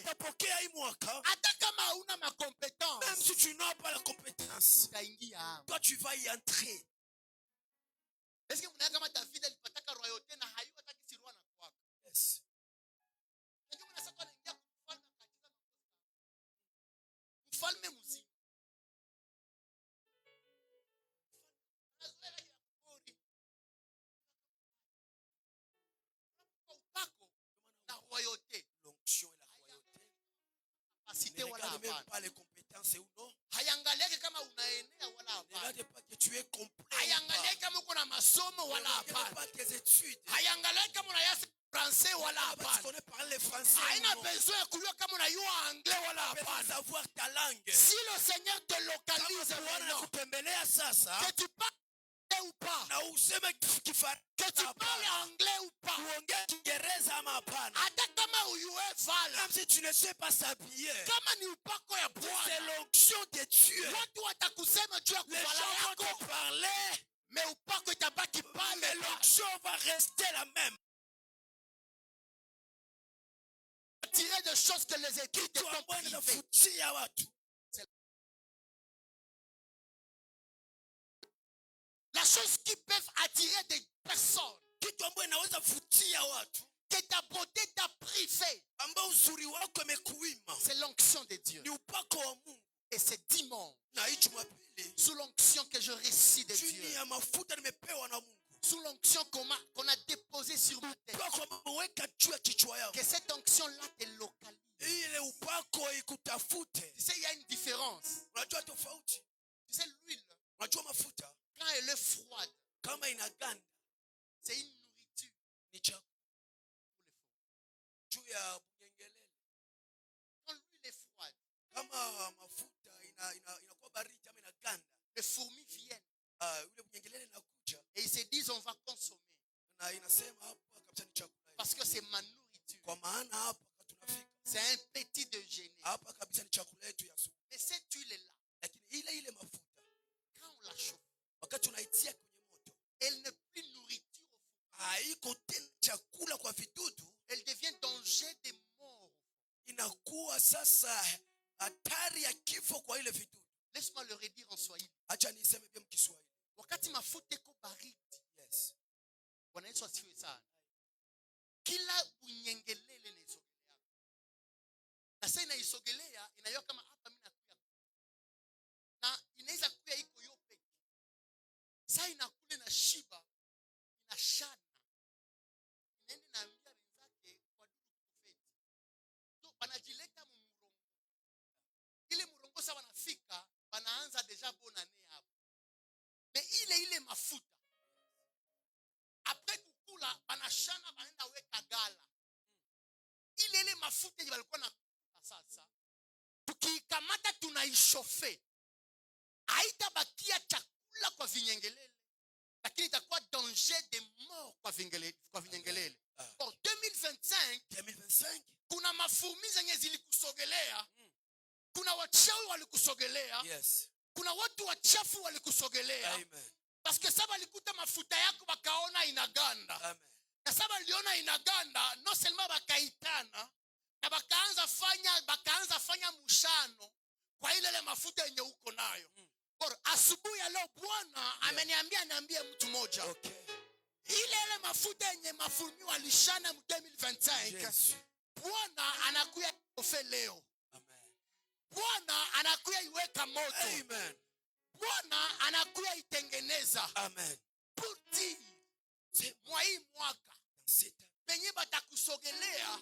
hata kama hauna ma compétence, même si tu n'as pas la compétence, utaingia hapo. toi tu vas y entrer. Est-ce que mnaona kama David alipataka royauté na hayuko hata kisirua na kwako? Yes. Ndio maana sasa anaingia kufalme katika mfalme mzima. Azoea ya kori. Upako na royauté. L'onction et la royauté. Capacité Ne wala regarde même hapana. pas les compétences ou non. Haiangalieki kama unaenea wala Ne hapana. regarde pas que tu es complet. Haiangalieki kama uko na masomo Ne wala regarde hapana. pas tes études. Haiangalieki kama unayasi français wala Tu hapana. connais parler français. Haina ou non. besoin ya kujua kama unayua anglais wala Tu peux hapana. savoir ta langue. Si le Seigneur te localise Kama Bwana maintenant, anakutembelea sasa, que tu parles ou pas, na useme Kifaransa que tu parles anglais ou pas, uongee Kiingereza ama hapana. hata kama uyue vala, Même si tu ne sais pas s'habiller, kama ni upako ya c'est Bwana, l'onction de Dieu. watu watakusema juu ya Les kuvala gens vont yako, te parler, mais upako itabaki pale mais pale. l'onction va rester la même. Tirer des choses que les écrits te Tu sont ambaye privées. nafutia watu. La chose qui peuvent attirer des personnes, Kitu ambayo inaweza futia watu, que ta beauté t'a privé, ambao uzuri wako imekuima, c'est l'onction de Dieu. ni upako wa Mungu. Et c'est dimanche, Na hii Jumapili, sous l'onction que je récite de chini Dieu, ya mafuta nimepewa na Mungu, sous l'onction qu'on a déposée sur ma tête, upako ameweka juu ya kichwa yako, que cette onction-là te localise. ile upako ikutafute. Tu sais, il y a une différence. Unajua tofauti? Tu sais, l'huile, Unajua mafuta quand elle est froide, kama inaganda c'est une nourriture ni chakula pour les faux. juu ya bunyengelele. Quand l'huile est froide, Kama mafuta inakuwa baridi ama inaganda, les fourmis viennent yule bunyengelele inakuja et ils se disent on va consommer na inasema hapa kabisa ni chakula parce que c'est ma nourriture. kwa maana hapa tunafika C'est un petit déjeuner. hapa kabisa ni chakula yetu ya asubuhi. Mais cette huile-là, Lakini ile mafuta quand on la chauffe, wakati unaitia kwenye moto, elle n'est plus nourriture au fond. haiko tena chakula kwa vidudu, Elle devient danger de mort. inakuwa sasa hatari ya kifo kwa ile vidudu. Laisse-moi le redire en Swahili. Acha niseme pia mkiswahili. Wakati mafuta iko baridi, Yes. Bwana Yesu asifiwe sana. Kila unyengelele inaisogelea. Na sasa inaisogelea, inayo kama hapa mimi nakuya. Na inaweza kuya iko yope. Sasa inakule na shiba, inashana. Inaenda naambia wenzake kwa dudu profeti. So banajileta murongo. Ile murongo sasa wanafika, banaanza deja bonane hapo. Mais ile mafuta. Après kukula banashana banaenda weka gala. Ile mafuta yenye walikuwa na sasa. Tukikamata tunaishofe. Haitabakia chakula kwa vinyengelele. Lakini itakuwa danger de mort kwa vinyengelele. Pour 2025, kuna mafurmi zenye zilikusogelea. Kuna wachawi walikusogelea. Yes. Kuna watu wachafu walikusogelea. Amen. Parce que saba walikuta mafuta yako bakaona inaganda. Amen. Na saba waliona inaganda, non seulement bakaitana, na bakaanza fanya mushano kwa ile mafuta yenye uko nayo. Bora asubuhi ya leo Bwana ameniambia niambie mtu moja. Okay. Ile mafuta yenye mafurumi walishana mu 2025. Yes. Bwana anakuya ofe leo. Amen. Bwana anakuya iweka moto. Amen. Bwana anakuya itengeneza. Amen. Puti mwa hii mwaka benye batakusogelea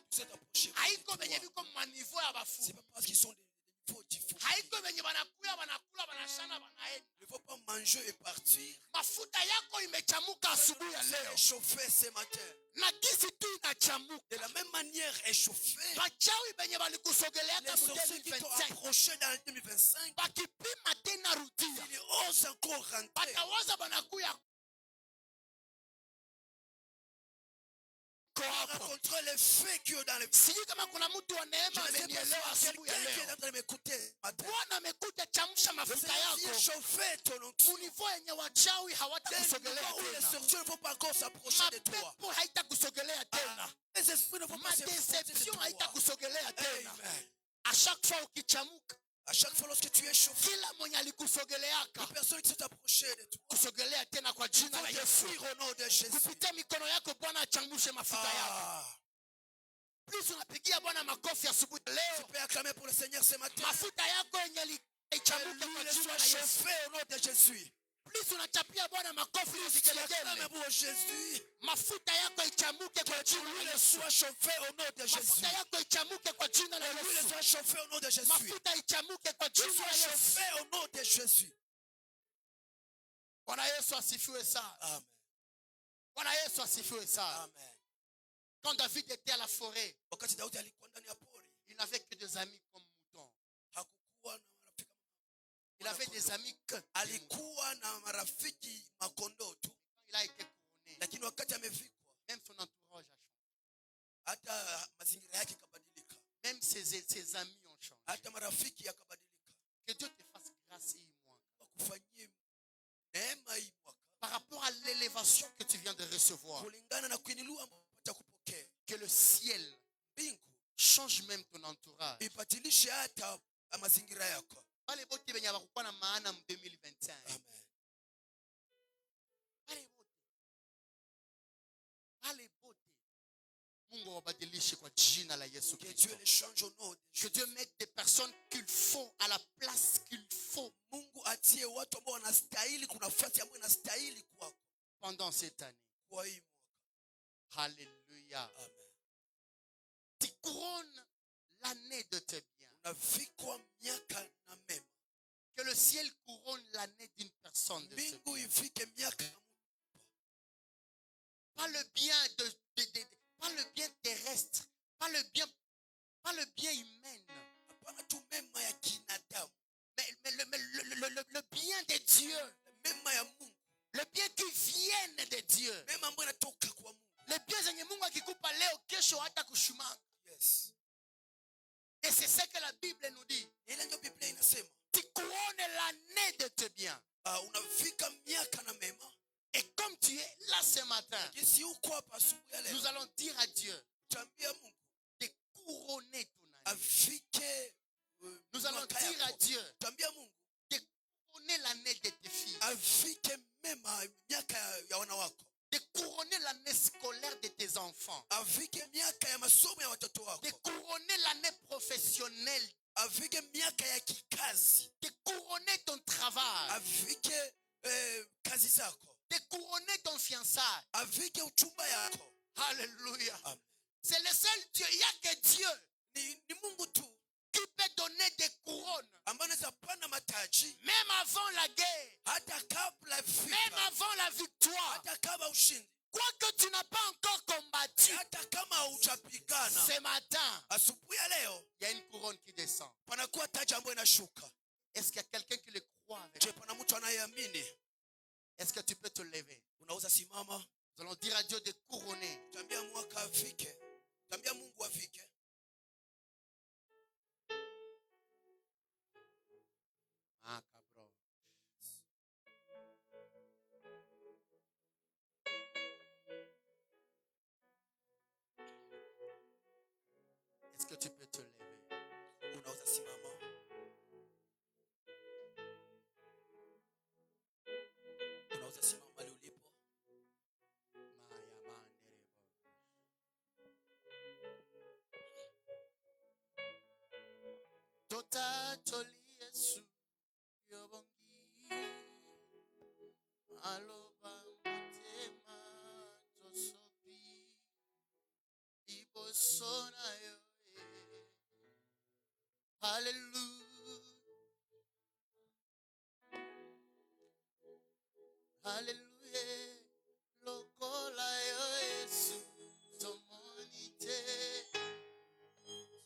haiko benye biko manivo ya C'est bafu. pas parce qu'ils sont des niveaux différents. haiko venye wanakuya wanakula wanashana wanaenda. Il ne faut pas manger et partir. Mafuta yako imechamuka asubuhi ya leo. Échauffé ce matin. Na kisi tu inachamuka. De la même manière échauffé. Wachawi benye walikusogelea Les kama sorciers qui t'ont 2025. approché dans le 2025. Bakipima tena rudia. Ils osent encore rentrer. Batawaza banakuya Rencontrer les faits qui ont dans le sijui kama kuna mtu wa neema je ne sais pas amenielewa si asubuhi ya quelqu'un qui est leo. en train de m'écouter ce matin. Bwana amekuja chamsha Le mafuta Seigneur vient yako chauffer ton onction. munivo yenye wachawi hawatakusogelea Où les tena. sorciers ne vont pas encore s'approcher de toi. Mapepo haitakusogelea tena. Les esprits ne vont pas s'approcher de Madéception toi. haitakusogelea tena. Amen. À chaque fois ukichamuka, À chaque fois lorsque tu es chauffé, kila mwenye alikusogeleaka les personnes qui sont approchées de toi kusogelea tena kwa jina la vont te Yesu. fuir au nom de Jésus. Kupitia mikono yako Bwana achanmushe mafuta yako. Ah, Plus unapigia Bwana makofi asubuhi tu leo. peux acclamer pour le Seigneur ce matin. Mafuta yako yenye ichamuke kwa L'huile jina soit la Yesu. chauffée au nom de Jésus. Plus unachapia Bwana makofi Tu acclames usikelekele. pour Jésus. Mafuta yako ichamuke kwa Que jina la l'huile Yesu. soit chauffée au nom de Jésus. Mafuta yako ichamuke kwa jina la Que l'huile Yesu. soit chauffée au nom de Jésus. Mafuta ichamuke kwa Que jina soit la Yesu. chauffée au nom de Jésus. Bwana Yesu asifiwe sana. Amen. Bwana Yesu asifiwe sana. Amen. Quand David était à la forêt, Wakati Daudi alikuwa ndani ya pori, il n'avait que des amis comme moutons. hakukuwa na marafiki. Il avait des amis que Alikuwa na marafiki makondoo tu, il a été couronné. lakini wakati amevikwa, Même son entourage a changé. hata mazingira yake yakabadilika, Même ses amis ont changé. hata marafiki yakabadilika. Que Dieu te fasse grâce et moi. Wakufanyie neema hii mwaka, Par rapport à l'élévation que tu viens de recevoir, kulingana na kuinuliwa ambao unapata kupokea. que le ciel Mbingu change même ton entourage. ibadilishe hata mazingira yako. Wale bote benye hawakuwa na maana mu 2025. Amen. Wale bote Mungu awabadilishe kwa jina la Yesu Que Kristo. Dieu les change au nom de Que Jésus. Dieu mette des personnes qu'il faut à la place qu'il faut Mungu atie watu ambao wanastahili, kuna nafasi ambayo inastahili kwako pendant cette année. kwa hii mwaka. Alléluia. Amen. Tu couronnes l'année de tes biens. Unavikwa miaka na mema. Que le ciel couronne l'année d'une personne de ce Mbingu bien. ivike miaka na Pas le bien pas le bien terrestre, pas le bien humain, hapana tu mema ya kinadamu, mais le bien de Dieu, mema ya Mungu, le bien qui vienne de Dieu. mema ambayo inatoka kwa Mungu. Le bien zenye Mungu akikupa leo kesho hata kushimanga. Yes. Et c'est ce que la Bible nous dit. Ile ndio Biblia inasema. Tu couronnes l'année de tes biens. Unavika miaka na mema. Et comme tu es là ce matin, Kesi uko hapa asubuhi ya leo, nous allons dire à Dieu tambia Mungu de couronner ton année. avike Nous allons mwaka dire à yako. Dieu Tambia Mungu de couronner l'année de tes filles. avike mema miaka ya wana wako. De couronner l'année scolaire de tes enfants. Avike miaka ya masomo ya watoto wako. De couronner l'année professionnelle. Avike miaka ya kikazi. De couronner ton travail. Avike kazi zako. De couronner ton fiançailles. Avike uchumba yako. Alléluia. Amen. C'est le seul Dieu. Il n'y a que Dieu Ni Mungu tu qui peut donner des couronnes. ambaye anaweza pana mataji Même avant la guerre. hata kabla Même vita, avant la victoire. hata kama ushindi, Quoique tu n'as pas encore combattu. hata kama hujapigana. Ce matin, Asubuhi ya leo il y a une couronne qui descend. panakuwa taji ambayo inashuka. Est-ce qu'il y a quelqu'un qui le croit avec Je, moi? pana mtu anayeamini? Est-ce que tu peux te lever? Unaweza simama, Nous allons dire à Dieu de couronner. tambia mwaka avike, tambia Mungu avike. Ah, cabron. Est-ce que tu peux te lever? Unaweza simama, unaweza simama mahali ulipo. Maya manderebo. Tota toli Yesu yobongi aloba motema tosopi iboso na yo. Hallelujah. Alléluia. Lokola yo Yesu. Tomonite.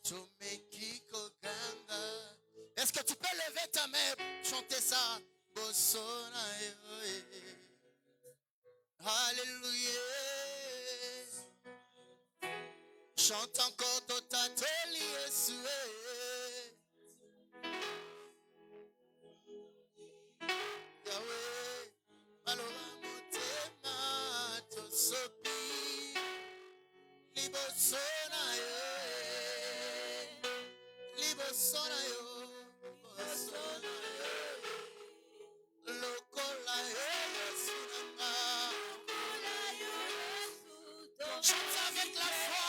Tomekiko ganga. Est-ce que tu peux lever ta main pour chanter ça? Bosona yo. Alléluia. Chante encore Totateli Yesu. Yahweh. Maloba motema tosopi. Libosona yo. Libosona yo. Libosona yo. Lokola yo Yesu nanga. Chante avec la foi.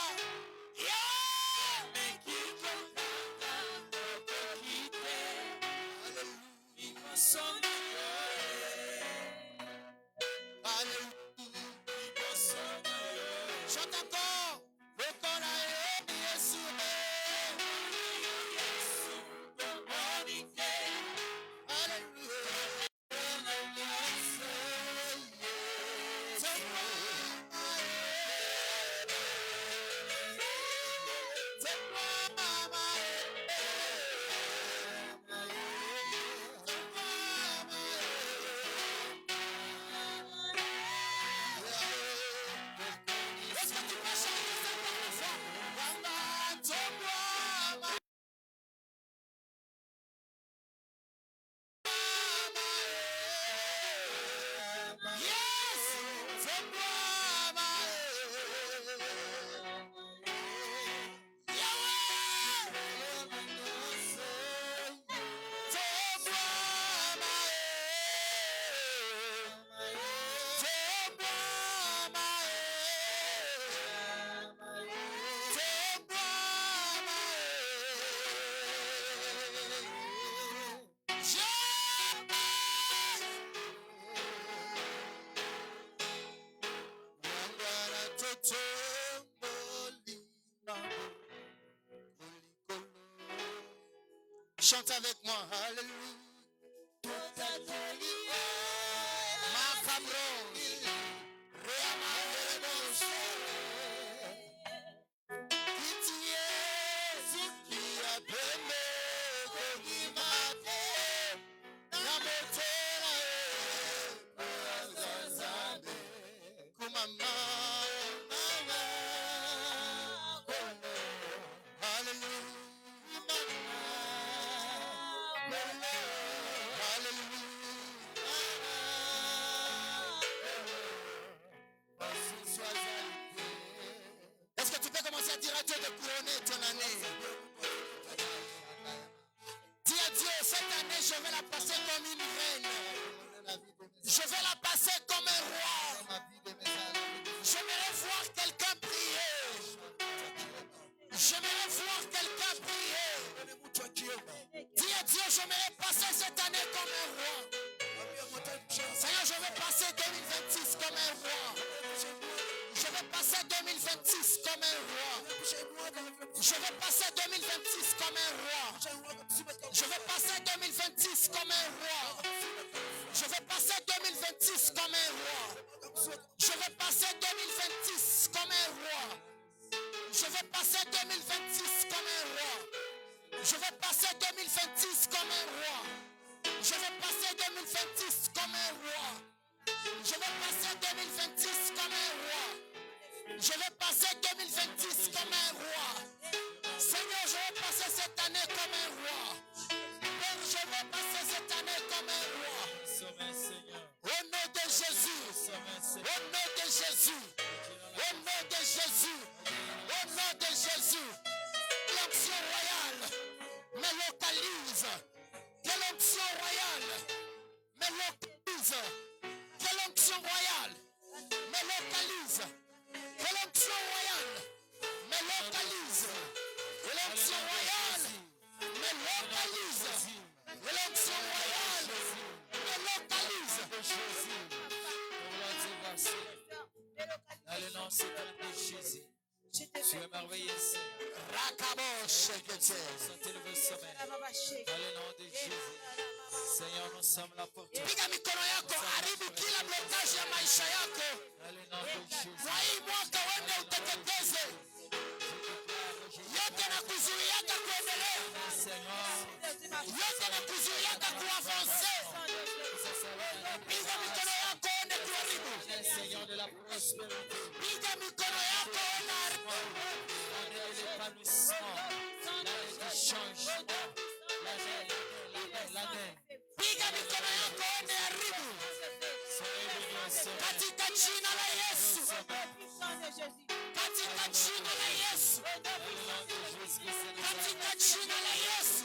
Chante encore. Lokola yo Yesu. Est-ce que tu peux chanter ça par la foi? Yes! C'est moi, chante avec moi, alléluia. Macabros, Reamarenos, Pitié, qui a béné, qui m'a fait, la météra, Kumama, est-ce que tu peux commencer à dire à Dieu de couronner ton année? Dis à Dieu, cette année, je vais la passer comme une reine. Je vais la passer comme un roi. J'aimerais voir quelqu'un prier. J'aimerais voir quelqu'un prier. Dis à Dieu, j'aimerais passer cette année comme un roi. Seigneur, je vais passer 2026 comme un roi. Je vais passer 2026 comme un roi. Je vais passer 2026 comme un roi. Je vais passer 2026 comme un roi. Je vais passer 2026 comme un roi. Je vais passer 2026 comme un roi. Je vais passer 2026 comme un roi. Je vais passer 2026 comme un roi. Je vais passer 2026 comme un roi. Je vais passer 2026 comme un roi. Je vais passer 2026 comme un roi. Seigneur, je vais passer cette année comme un roi. Père, je vais passer cette année comme un roi. Au nom de Jésus. Au nom de Jésus. Au nom de Jésus. Au nom de Jésus. L'onction royale me localise. Que l'onction royale me localise. Que l'onction royale me localise. Que l'onction royale me localise. Que l'onction royale me localise. Que l'onction royale me localise. Dans le nom suprême de Jésus. Tu es merveilleux, Seigneur. Sentez le sommet. Dans le nom de Jésus. Seigneur, nous sommes là pour toi. Piga mikono yako, haribu kila blockage maisha yako. Dans le nom de Jésus. Kwa hii mwaka uende uteketeze yote na kuzuiaka kuendelea, yote na kuzuiaka kuavanse. Piga mikono yako uende kuharibu. Seigneur de la prospérité. Piga mikono yako uende haribu. L'année de l'épanouissement. L'année du changement. L'année. Piga mikono yako uende haribu. Soyez bénis en ce moment. Katika jina la Yesu. Katika jina la Yesu. Katika jina la Yesu.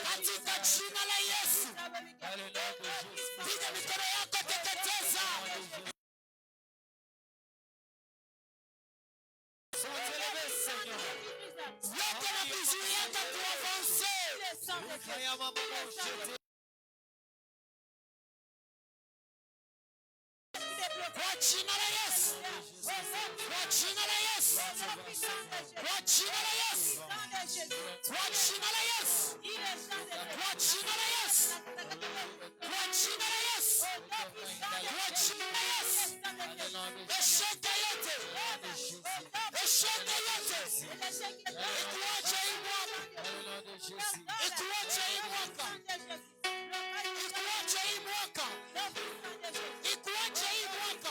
Katika jina la Yesu. Dans le nom de Jésus. Piga mikono yako teketeza. Sois élevé, Seigneur. Yote na kuzuiaka kuavanse. Kaya mama jeté. Kwa jina la Yesu. Kwa jina la Yesu. Kwa jina la Yesu. Kwa jina la Yesu. Kwa jina la Yesu. Kwa jina la Yesu. Kwa jina la Yesu. Esheke yote. Esheke yote. Ikuache hii mwaka. Ikuache hii mwaka. Ikuache hii mwaka. Ikuache hii mwaka.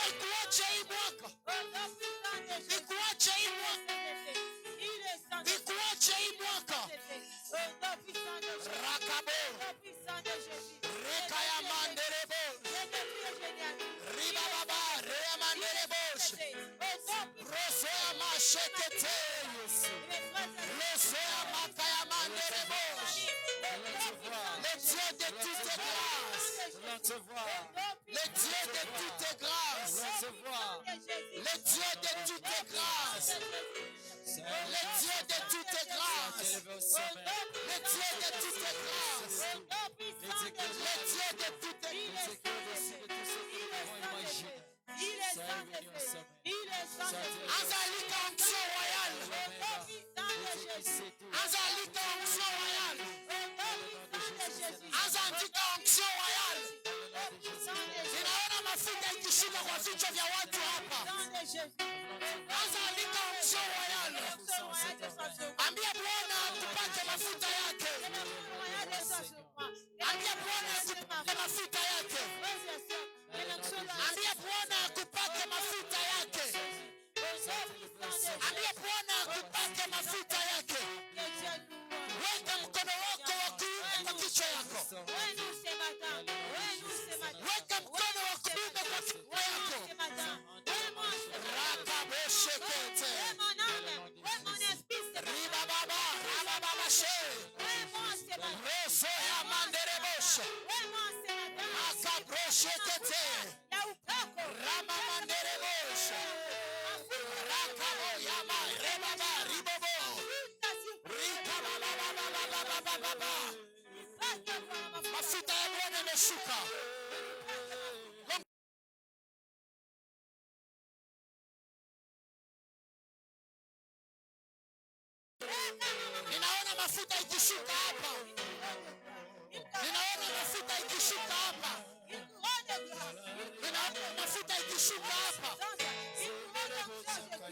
Ikuache hii mwaka. Ikuache hii mwaka. Ikuache hii mwaka. Rakabo. Reka ya manderebo. Riba baba. Rea manderebo. Roso ya mashekete. Roso ya makaya manderebo. Le Dieu de toutes grâces. Le Dieu de toutes grâces. Le Dieu de toutes grâces. Le Dieu de toutes grâces. Le Dieu de toutes grâces. Le Dieu de toutes Azalika onction royale. Azalika onction royale. Azandika onction royale. Ninaona mafuta ikishuka kwa vichwa vya watu hapa. Azalika onction royale. Ambia Bwana akupake mafuta yake. Ambia Bwana akupake mafuta yake. Ambia Bwana akupake mafuta yake. Ambia Bwana akupake mafuta yake. Weka mkono wako wa kuume kwa kichwa yako. Weka mkono wa kuume kwa kichwa yako. Rakaboshekete. Riba baba, raba baba she. Roso ya manderebosha. Akabroshekete. Rama manderebosha. Rakabo yama, rebaba, ribobo. Rika baba baba baba baba baba. Mafuta ya Bwana imeshuka. Ninaona mafuta ikishuka hapa. Ninaona mafuta ikishuka hapa. Ninaona mafuta ikishuka hapa.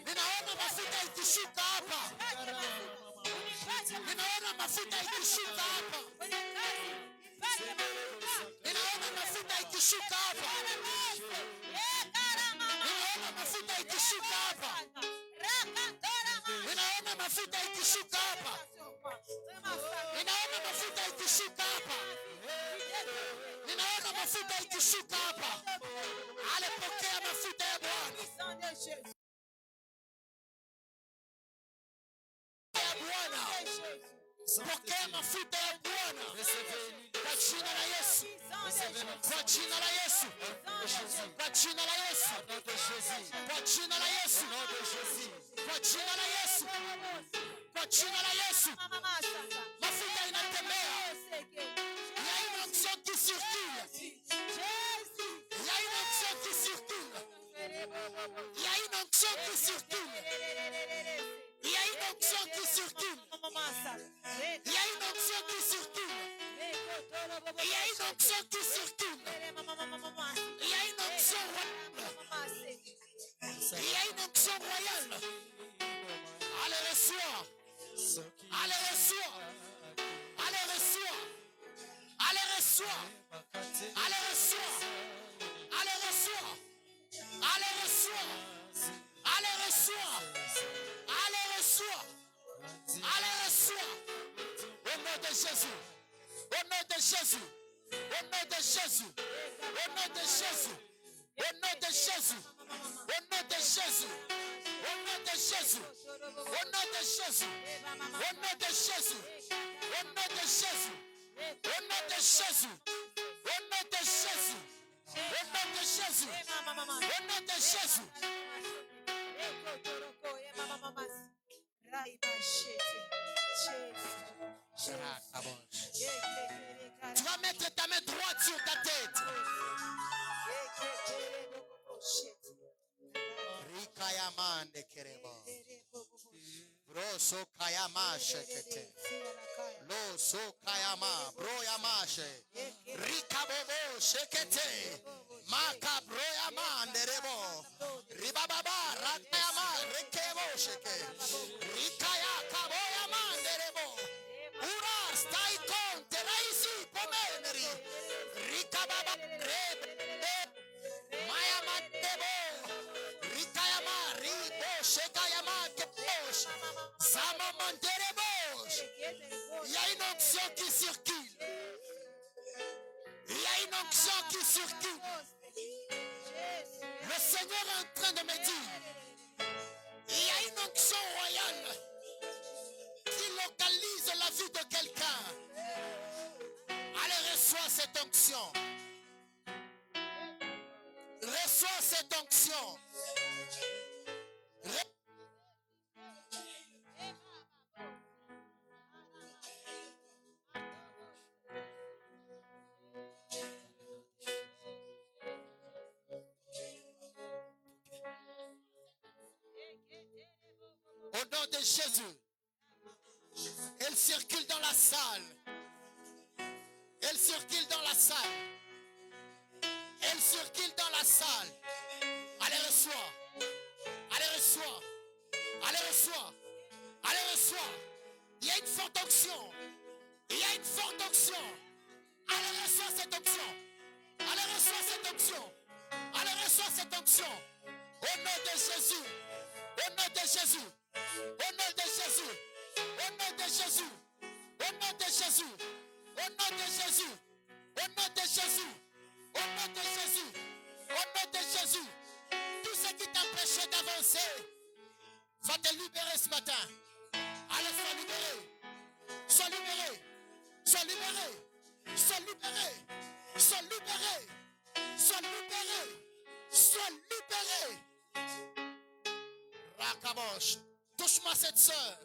Ninaona mafuta ikishuka hapa. Ninaona mafuta ikishuka hapa. Ninaona mafuta ikishuka hapa. Ninaona mafuta ikishuka hapa. Ninaona mafuta ikishuka hapa. Ninaona mafuta ikishuka hapa. Ninaona mafuta ikishuka hapa. Alipokea mafuta ya Bwana. Pokea mafuta ya Bwana. Kwa jina la Yesu. Kwa jina la Yesu. Kwa jina la Yesu. Kwa jina la Yesu. Kwa jina la Yesu. Kwa jina la Yesu. Mafuta inatembea. Il y a une onction qui circule. Il y a une onction qui circule. Il y a une onction qui circule. Il y a une onction qui circule. Il y a une onction qui circule. Il y a une onction qui circule. circule. Il y a une onction royale. Il y a une onction royale. Allez, reçois. Allez, reçois. Allez, reçois. Allez, reçois. Allez, reçois. Allez, reçois. Allez, reçois. Allez, reçois. Allez, reçois. Allez, reçois. Au nom de Jésus. Au nom de Jésus. Au nom de Jésus. Au nom de Jésus. Au nom de Jésus. Au nom de Jésus. Au nom de Jésus. Au nom de Jésus. Au nom de Jésus. Au nom de Jésus. Au nom de Jésus. Au nom de Jésus. Au nom de Jésus. Au nom de Jésus. Tu vas mettre ta main droite sur ta tête. Rikayamande kerebo. Broso kayama shekete. Loso kayama broyamashe. Rikabobo shekete. Maka broyamande rebo. Ribababa rakayama rekebo sheke. Rikaya kaboyamande rebo. Uras taikon teraisi pomeneri. Rikababa rebe. Mayamandebo. Rikayama ribo shekayama kebosh. Samamanderebosh. Il y a une onction qui circule. Il y a une onction qui circule. Le Seigneur est en train de me dire, il y a une onction royale qui localise la vie de quelqu'un. Allez, reçois cette onction. Reçois cette onction. Au nom de Jésus, elle circule dans la salle. Elle circule dans la salle. Elle circule dans la salle. Allez, reçois. Allez, reçois. Allez, reçois. Allez, reçois. Il y a une forte onction. Il y a une forte onction. Allez, reçois cette onction. Allez, reçois cette onction. Allez, reçois cette onction. Au nom de Jésus. Au nom de Jésus. Au nom de Jésus. Au nom de Jésus. Au nom de Jésus. Au nom de Jésus. Au nom de Jésus. Au nom de Jésus. Au nom de Jésus. Tout ce qui t'empêchait d'avancer va te libérer ce matin. Allez, sois libéré. Sois libéré. Sois libéré. Sois libéré. Sois libéré. Sois libéré. Sois libéré. Rakabosh. Touche-moi cette sœur.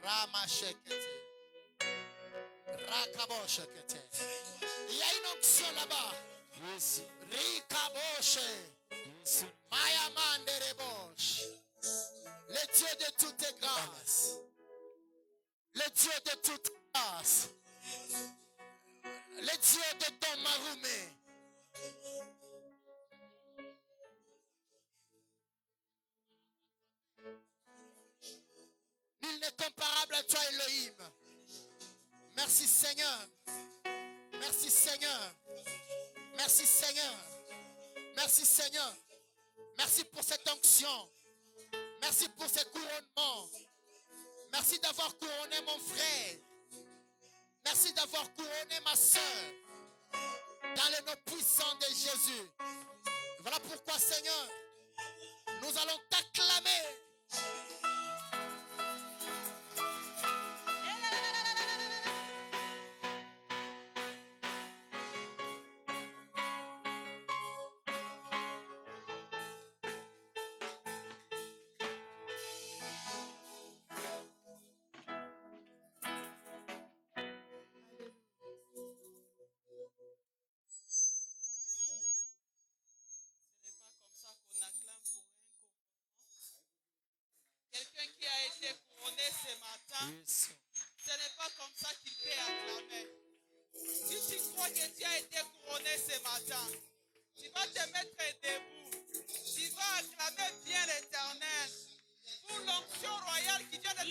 Ramashekete. Rakaboshekete. Il y a une onction là-bas. Rikaboshe. Mayamanderebosh. Le Dieu de toutes grâces. Le Dieu de toutes grâces. Le Dieu de ton Maroumé. Nul n'est comparable à toi, Elohim. Merci Seigneur. Merci Seigneur. Merci Seigneur. Merci Seigneur. Merci pour cette onction. Merci pour ce couronnement. Merci d'avoir couronné mon frère. Merci d'avoir couronné ma soeur. Dans le nom puissant de Jésus. Voilà pourquoi, Seigneur, nous allons t'acclamer. Quelqu'un qui a été couronné ce matin, ce n'est pas comme ça qu'il peut acclamer. Si tu crois que tu as été couronné ce matin, tu vas te mettre debout. Tu vas acclamer bien l'Éternel pour l'onction royale qui vient de